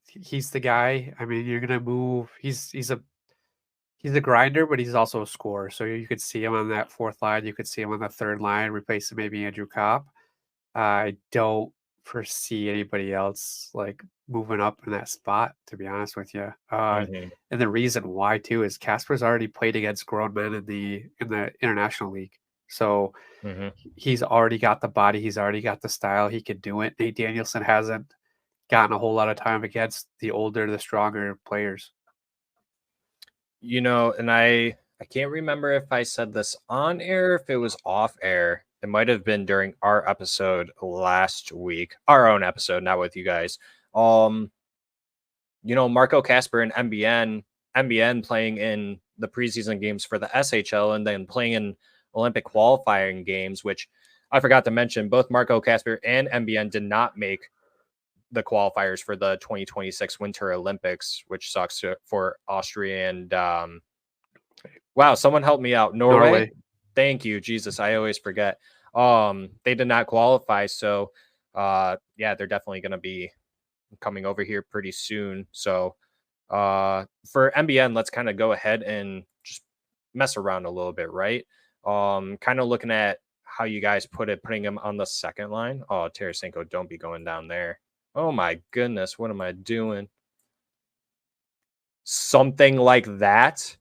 He's the guy. I mean, you're gonna move. He's a grinder, but he's also a scorer. So you could see him on that fourth line. You could see him on the third line, replacing maybe Andrew Kopp. I don't foresee anybody else like moving up in that spot, to be honest with you. And the reason why too is Casper's already played against grown men in the International League. So he's already got the body. He's already got the style. He could do it. Nate Danielson hasn't gotten a whole lot of time against the older, the stronger players. You know, and I can't remember if I said this on air, if it was off air. It might have been during our episode last week, our own episode, not with you guys. You know, Marco Casper and MBN playing in the preseason games for the SHL and then playing in Olympic qualifying games, which I forgot to mention, both Marco Casper and MBN did not make the qualifiers for the 2026 Winter Olympics, which sucks for Austria and wow, someone help me out. Norway. Thank you, Jesus. I always forget. They did not qualify, so yeah, they're definitely going to be coming over here pretty soon. So for MBN, let's kind of go ahead and just mess around a little bit, right? Kind of looking at how you guys putting him on the second line. Oh, Tarasenko, don't be going down there. Oh my goodness, what am I doing? Something like that.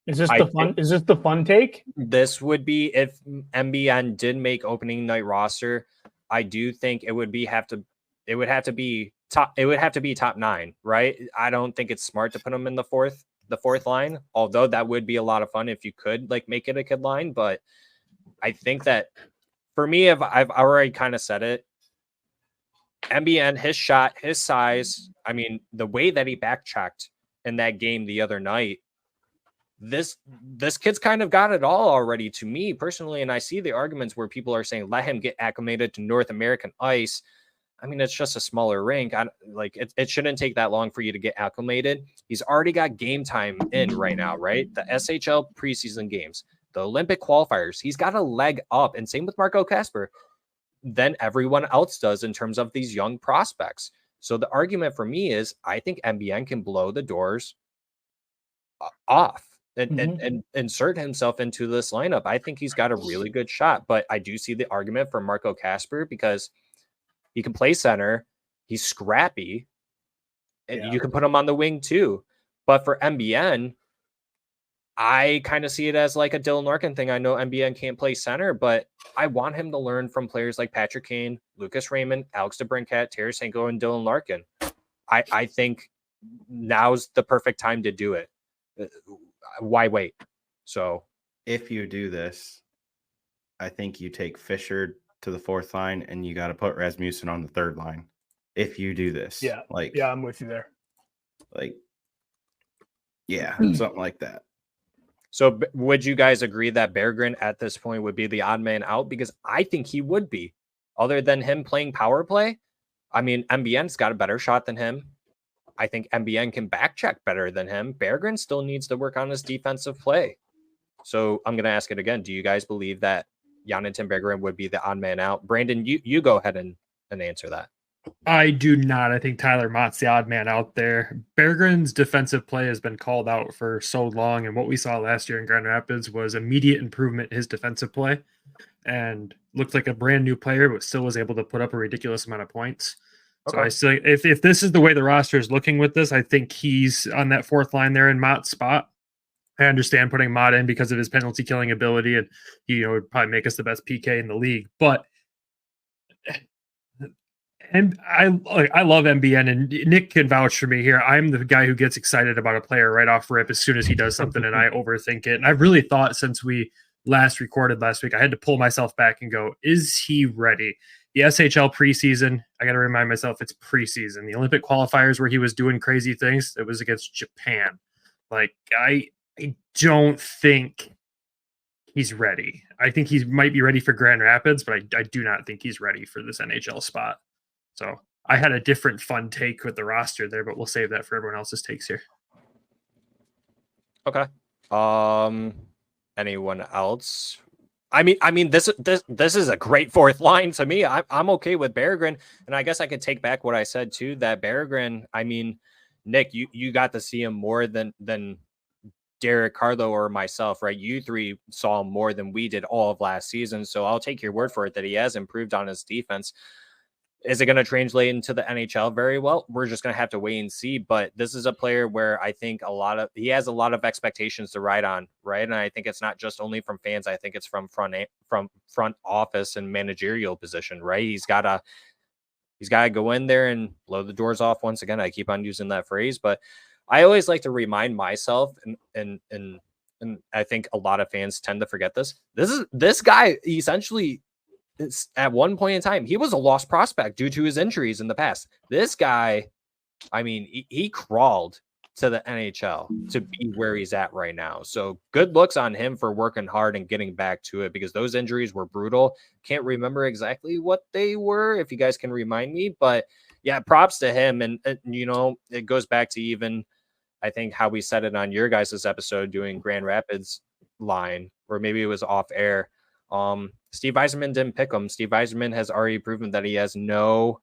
Is this the fun take? This would be if MBN did make opening night roster. I do think it would have to be top 9, right? I don't think it's smart to put him in the fourth line, although that would be a lot of fun if you could like make it a kid line. But I think that for me, I've already kind of said it. MBN, his shot, his size. I mean, the way that he backchecked in that game the other night, this kid's kind of got it all already to me personally. And I see the arguments where people are saying, let him get acclimated to North American ice. I mean, it's just a smaller rink. It shouldn't take that long for you to get acclimated. He's already got game time in right now, right? The SHL preseason games, the Olympic qualifiers. He's got a leg up, and same with Marco Casper, than everyone else does in terms of these young prospects. So the argument for me is I think MBN can blow the doors off and insert himself into this lineup. I think he's got a really good shot, but I do see the argument for Marco Casper because he can play center. He's scrappy. And you can put him on the wing too. But for MBN, I kind of see it as like a Dylan Larkin thing. I know MBN can't play center, but I want him to learn from players like Patrick Kane, Lucas Raymond, Alex DeBrincat, Tarasenko, and Dylan Larkin. I think now's the perfect time to do it. Why wait? So if you do this, I think you take Fisher to the fourth line and you got to put Rasmussen on the third line. If you do this, I'm with you there. Something like that. So would you guys agree that Berggren at this point would be the odd man out? Because I think he would be. Other than him playing power play, I mean, MBN's got a better shot than him. I think MBN can backcheck better than him. Berggren still needs to work on his defensive play. So I'm going to ask it again. Do you guys believe that Jonathan Berggren would be the odd man out? Brandon, you go ahead and answer that. I do not. I think Tyler Mott's the odd man out there. Berggren's defensive play has been called out for so long, and what we saw last year in Grand Rapids was immediate improvement in his defensive play. and looked like a brand new player, but still was able to put up a ridiculous amount of points. So Okay. I still, if this is the way the roster is looking with this, I think he's on that fourth line there in Mott's spot. I understand putting Mott in because of his penalty killing ability, and he would probably make us the best PK in the league. But and I love MBN, and Nick can vouch for me here. I'm the guy who gets excited about a player right off rip as soon as he does something, and I overthink it. And I've really thought since we last recorded last week, I had to pull myself back and go, is he ready? The SHL preseason, I got to remind myself it's preseason. The Olympic qualifiers where he was doing crazy things, it was against Japan. Like, I don't think he's ready. I think he might be ready for Grand Rapids, but I do not think he's ready for this NHL spot. So I had a different fun take with the roster there, but we'll save that for everyone else's takes here. Okay. Anyone else? I mean, this is a great fourth line to me. I'm okay with Berggren, and I guess I could take back what I said too. That Berggren, I mean, Nick, you got to see him more than Derek, Carlo, or myself, right? You three saw him more than we did all of last season. So I'll take your word for it that he has improved on his defense. Is it going to translate into the NHL very well? We're just going to have to wait and see. But this is a player where I think he has a lot of expectations to ride on, right? And I think it's not just only from fans. I think it's from front office and managerial position, right? He's got to go in there and blow the doors off once again. I keep on using that phrase, but I always like to remind myself, and I think a lot of fans tend to forget this. This guy essentially, at one point in time, he was a lost prospect due to his injuries in the past. This guy, I mean, he crawled to the NHL to be where he's at right now. So good looks on him for working hard and getting back to it, because those injuries were brutal. Can't remember exactly what they were, if you guys can remind me, but yeah, props to him. And it goes back to even, I think, how we said it on your guys' episode doing Grand Rapids line, or maybe it was off air. Steve Yzerman didn't pick him. Steve Yzerman has already proven that he has no,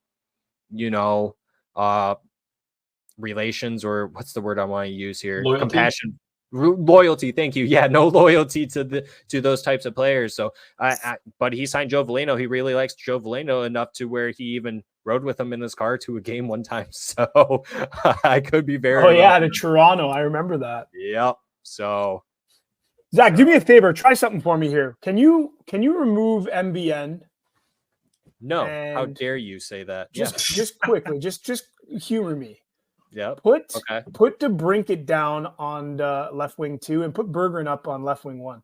relations, or what's the word I want to use here? Compassion, loyalty. Thank you. Yeah, no loyalty to those types of players. So, but he signed Joe Veleno. He really likes Joe Veleno enough to where he even rode with him in his car to a game one time. So I could be very. Oh yeah, to Toronto. I remember that. Yep. So. Zach, do me a favor. Try something for me here. Can you remove MBN? No. How dare you say that? Just quickly. Just humor me. Yeah. Put DeBrincat down on the left wing 2 and put Berggren up on left wing 1.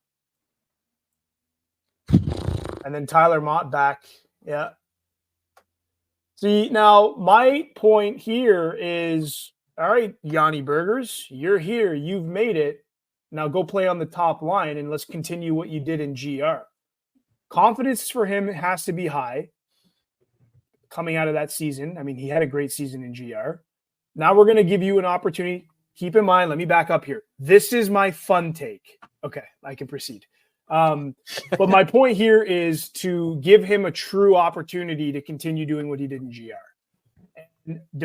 And then Tyler Mott back. Yeah. See, now my point here is, all right, Yanni Burgers, you're here. You've made it. Now go play on the top line and let's continue what you did in GR. Confidence for him has to be high coming out of that season. I mean, he had a great season in GR. Now we're going to give you an opportunity. Keep in mind, let me back up here. This is my fun take. Okay, I can proceed. But my point here is to give him a true opportunity to continue doing what he did in GR.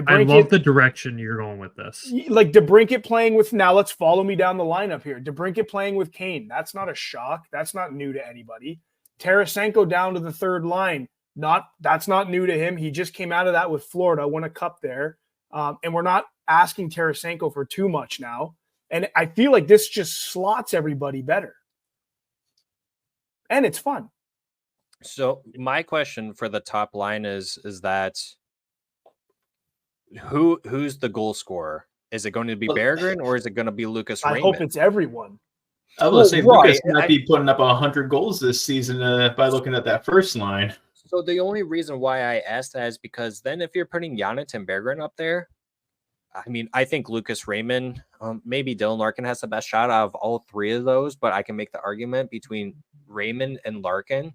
I love the direction you're going with this. Like DeBrincat playing with, now let's follow me down the lineup here. DeBrincat playing with Kane. That's not a shock. That's not new to anybody. Tarasenko down to the third line. That's not new to him. He just came out of that with Florida, won a cup there. And we're not asking Tarasenko for too much now. And I feel like this just slots everybody better. And it's fun. So my question for the top line is that who's the goal scorer? Is it going to be Berggren or is it going to be Lucas Raymond? I hope it's everyone. I will say Lucas might be putting up 100 goals this season by looking at that first line. So the only reason why I asked that is because then if you're putting Giannis and Berggren up there, I mean, I think Lucas Raymond, maybe Dylan Larkin has the best shot out of all three of those, but I can make the argument between Raymond and Larkin.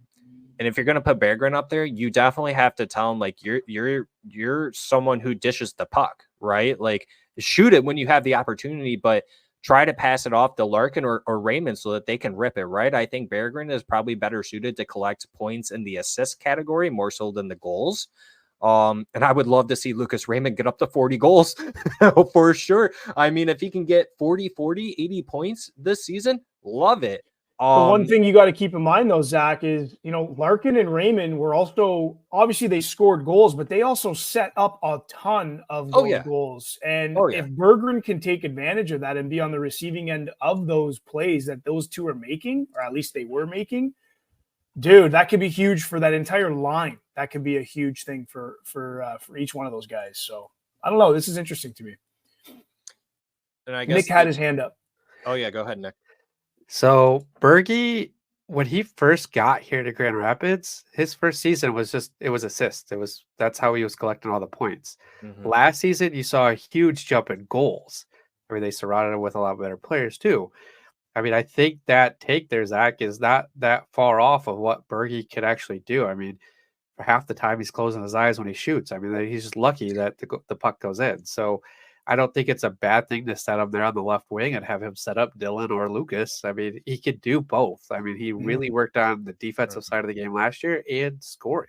And if you're going to put Berggren up there, you definitely have to tell him, like, you're someone who dishes the puck, right? Like, shoot it when you have the opportunity, but try to pass it off to Larkin or Raymond so that they can rip it, right? I think Berggren is probably better suited to collect points in the assist category more so than the goals. And I would love to see Lucas Raymond get up to 40 goals for sure. I mean, if he can get 40, 80 points this season, love it. The one thing you got to keep in mind, though, Zach, is, Larkin and Raymond were also, obviously they scored goals, but they also set up a ton of those goals. And if Berggren can take advantage of that and be on the receiving end of those plays that those two are making, or at least they were making, dude, that could be huge for that entire line. That could be a huge thing for each one of those guys. So I don't know. This is interesting to me. And I guess Nick had his hand up. Oh yeah, go ahead, Nick. So Bergie, when he first got here to Grand Rapids, his first season was it was assists. That's how he was collecting all the points. Mm-hmm. Last season, you saw a huge jump in goals. I mean, they surrounded him with a lot better players too. I mean, I think that take there, Zach, is not that far off of what Bergie could actually do. I mean, for half the time he's closing his eyes when he shoots. I mean, he's just lucky that the puck goes in. So I don't think it's a bad thing to set him there on the left wing and have him set up Dylan or Lucas. I mean, he could do both. I mean, he really worked on the defensive side of the game last year and scoring.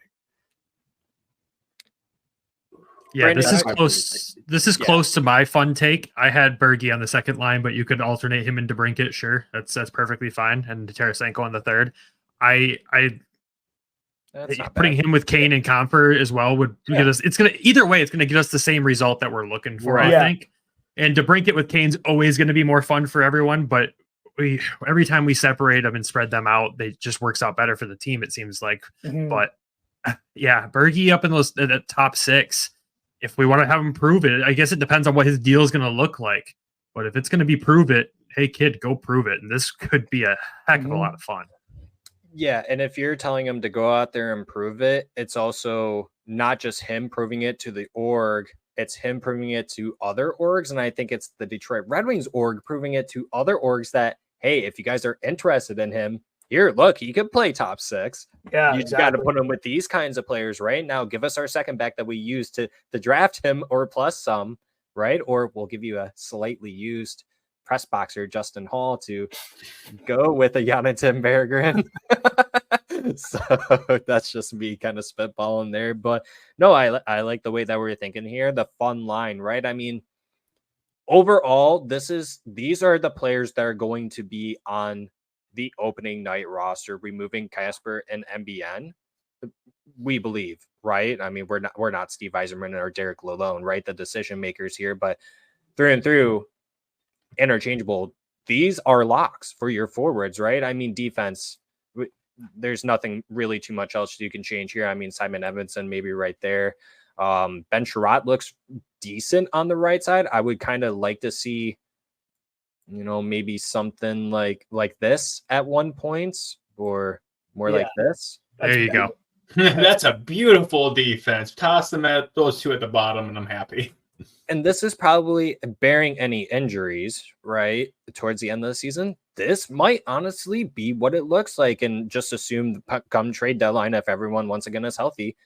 Yeah, Brandon, this is close. This is close to my fun take. I had Bergie on the second line, but you could alternate him into Brinkett. Sure, that's perfectly fine. And Tarasenko on the third. Putting him with Kane and Comfer as well would get us. It's gonna either way. It's gonna get us the same result that we're looking for. I think. And to Brinkett with Kane's always going to be more fun for everyone. But every time we separate them and spread them out, they just works out better for the team. It seems like. Mm-hmm. But yeah, Bergie up in the top six. If we want to have him prove it, I guess it depends on what his deal is going to look like. But if it's going to be prove it, hey kid, go prove it. And this could be a heck of a lot of fun. Yeah, and if you're telling him to go out there and prove it, it's also not just him proving it to the org, it's him proving it to other orgs. And I think it's the Detroit Red Wings org proving it to other orgs that, hey, if you guys are interested in him, here, look, he could play top six. Yeah, you got to put him with these kinds of players, right? Now, give us our second back that we used to draft him or plus some, right? Or we'll give you a slightly used press boxer, Justin Hall, to go with a Jonathan Berggren. So that's just me kind of spitballing there. But no, I like the way that we're thinking here. The fun line, right? I mean, overall, these are the players that are going to be on the opening night roster, removing Casper and MBN. We believe, right? I mean, we're not Steve Yzerman or Derek Lalonde, right? The decision makers here, but through and through, interchangeable. These are locks for your forwards, right? I mean, defense, there's nothing really too much else you can change here. I mean, Simon Edmondson maybe right there. Ben Sherratt looks decent on the right side. I would kind of like to see, maybe something like this at one point, or more like this. There you go. That's a beautiful defense. Toss them at those two at the bottom, and I'm happy. And this is probably, bearing any injuries, right, towards the end of the season, this might honestly be what it looks like. And just assume come trade deadline, if everyone once again is healthy,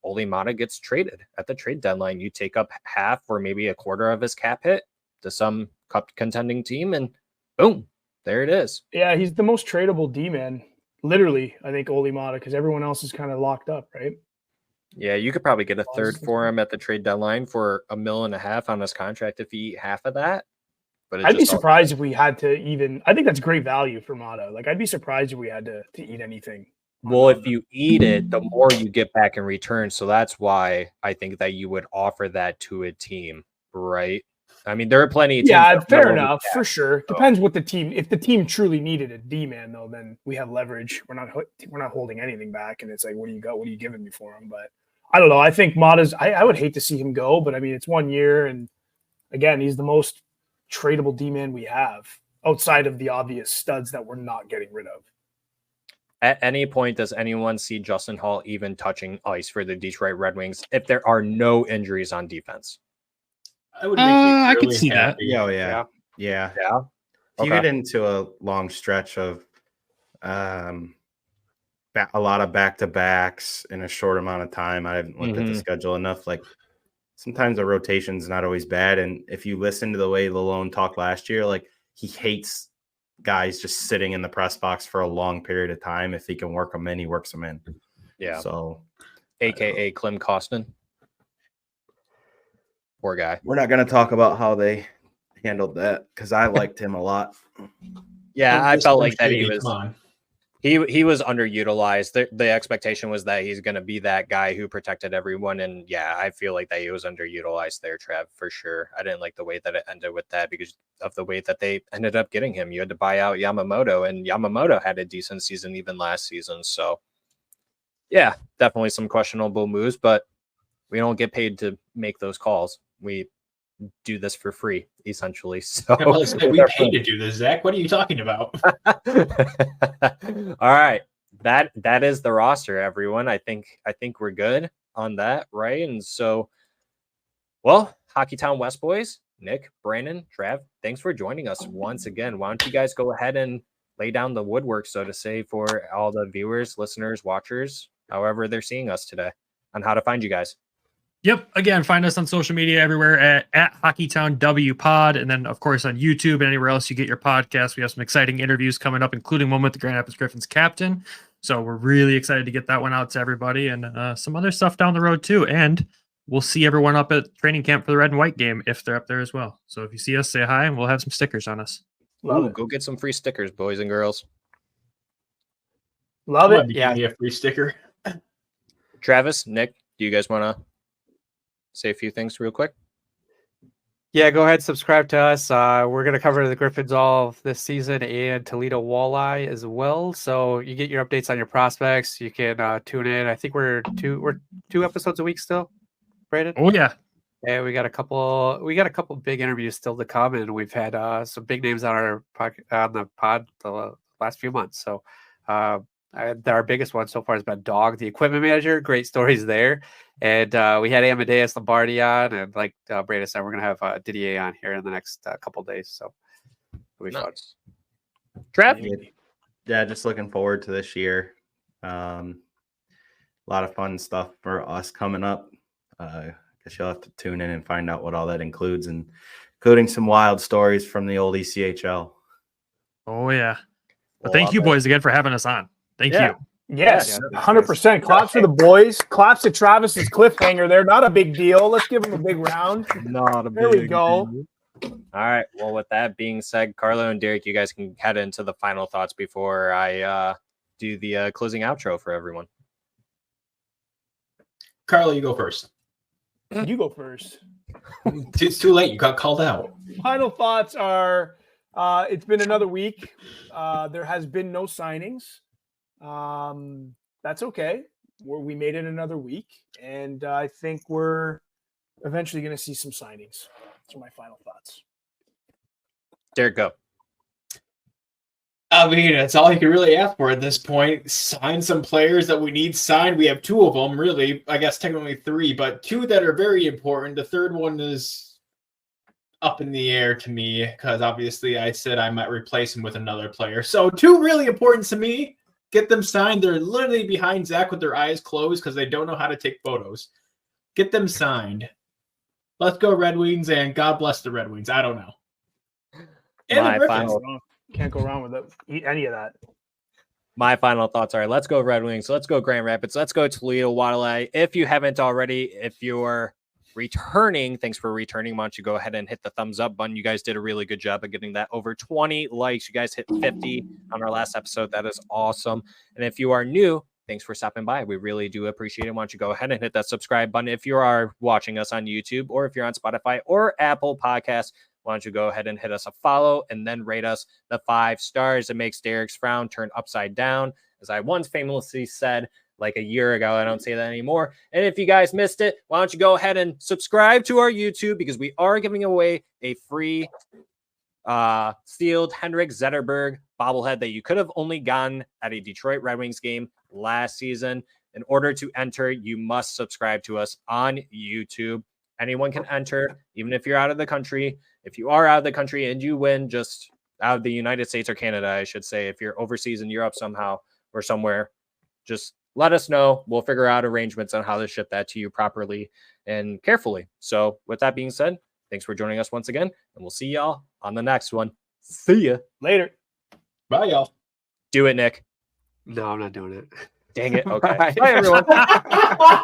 Olli Maatta gets traded at the trade deadline. You take up half or maybe a quarter of his cap hit to some cup contending team, and boom, there it is. Yeah, he's the most tradable D-man. Literally, I think Olli Maatta, because everyone else is kind of locked up, right? Yeah, you could probably get a third for him at the trade deadline for $1.5 million on his contract if he eat half of that. But I'd be surprised if we had to even. I think that's great value for Maatta. Like, I'd be surprised if we had to eat anything. Well, if you eat it, the more you get back in return. So that's why I think that you would offer that to a team, right? I mean, there are plenty of teams. Yeah, fair enough, for sure. Depends what the team. If the team truly needed a D-man, though, then we have leverage. We're not holding anything back, and it's like, what do you got? What are you giving me for him? But I don't know. I think Maatta's. I would hate to see him go, but I mean, it's 1 year, and again, he's the most tradable D-man we have outside of the obvious studs that we're not getting rid of. At any point, does anyone see Justin Hall even touching ice for the Detroit Red Wings if there are no injuries on defense? I would make me really I could see happy. Yeah. If you get into a long stretch of a lot of back-to-backs in a short amount of time, I haven't looked at the schedule enough. Like, sometimes the rotation's not always bad. And if you listen to the way Lalonde talked last year, like, he hates guys just sitting in the press box for a long period of time. If he can work them in, he works them in. Yeah. So, AKA Klim Kostin. Poor guy. We're not going to talk about how they handled that because I liked him a lot. Yeah, I felt like that he was Come on. he was underutilized. The expectation was that he's going to be that guy who protected everyone, and yeah, I feel like that he was underutilized there, Trev, for sure. I didn't like the way that it ended with that because of the way that they ended up getting him. You had to buy out Yamamoto, and Yamamoto had a decent season even last season. So yeah, definitely some questionable moves, but we don't get paid to make those calls. We do this for free, essentially. So We pay to do this, Zach. What are you talking about? All right, that is the roster, everyone. I think we're good on that, right? And so, well, Hockeytown West boys, Nick, Brandon, Trav, thanks for joining us once again. Why don't you guys go ahead and lay down the woodwork, so to say, for all the viewers, listeners, watchers, however they're seeing us today, on how to find you guys. Yep. Again, find us on social media everywhere at Hockeytown W Pod. And then, of course, on YouTube and anywhere else you get your podcast. We have some exciting interviews coming up, including one with the Grand Rapids Griffins captain. So we're really excited to get that one out to everybody, and some other stuff down the road too. And we'll see everyone up at training camp for the red and white game if they're up there as well. So if you see us, say hi, and we'll have some stickers on us. Love it. Go get some free stickers, boys and girls. Love it. Yeah, a free sticker. Travis, Nick, do you guys want to say a few things real quick? Yeah, go ahead, subscribe to us. We're going to cover the Griffins all this season and Toledo Walleye as well. So you get your updates on your prospects. You can tune in. I think we're two episodes a week still, Brandon. Oh yeah. Yeah, we got a couple big interviews still to come, and we've had some big names on the pod the last few months. So our biggest one so far has been Dog, the equipment manager. Great stories there. And we had Amadeus Lombardi on, and like Brandon said, we're going to have Didier on here in the next couple days. So it'll be fun. Trav? Yeah, just looking forward to this year. A lot of fun stuff for us coming up. Guess you'll have to tune in and find out what all that includes, and including some wild stories from the old ECHL. Oh yeah. But thank you, boys, again for having us on. Thank you. Yes, 100%. Claps for the boys. Claps to Travis's cliffhanger there. Not a big deal. Let's give him a big round. Not a big There we go. deal. All right. Well, with that being said, Carlo and Derek, you guys can head into the final thoughts before I do the closing outro for everyone. Carlo, you go first. You go first. It's too late. You got called out. Final thoughts are it's been another week. There has been no signings. That's okay. We made it another week, and I think we're eventually going to see some signings. Those are my final thoughts. Derek, go. I mean, that's all you can really ask for at this point. Sign some players that we need signed. We have two of them, really. I guess technically three, but two that are very important. The third one is up in the air to me because obviously I said I might replace him with another player. So two really important to me. Get them signed. They're literally behind Zach with their eyes closed because they don't know how to take photos. Get them signed. Let's go Red Wings, and God bless the Red Wings. I don't know. And My the Griffins. final Can't go wrong with it. Eat any of that. My final thoughts are: let's go Red Wings, let's go Grand Rapids, let's go Toledo Walleye. If you haven't already, if you're returning, thanks for returning. Why don't you go ahead and hit the thumbs up button? You guys did a really good job of getting that over 20 likes. You guys hit 50 on our last episode. That is awesome. And if you are new, thanks for stopping by. We really do appreciate it. Why don't you go ahead and hit that subscribe button if you are watching us on YouTube, or if you're on Spotify or Apple Podcasts. Why don't you go ahead and hit us a follow and then rate us the 5 stars. It makes Derek's frown turn upside down. As I once famously said like a year ago, I don't say that anymore. And if you guys missed it, why don't you go ahead and subscribe to our YouTube, because we are giving away a free sealed Henrik Zetterberg bobblehead that you could have only gotten at a Detroit Red Wings game last season. In order to enter, you must subscribe to us on YouTube. Anyone can enter, even if you're out of the country. If you are out of the country and you win, just out of the United States or Canada, I should say, if you're overseas in Europe somehow or somewhere, just let us know. We'll figure out arrangements on how to ship that to you properly and carefully. So with that being said, thanks for joining us once again, and we'll see y'all on the next one. See ya. Later. Bye, y'all. Do it, Nick. No, I'm not doing it. Dang it. Okay. Bye. Bye everyone.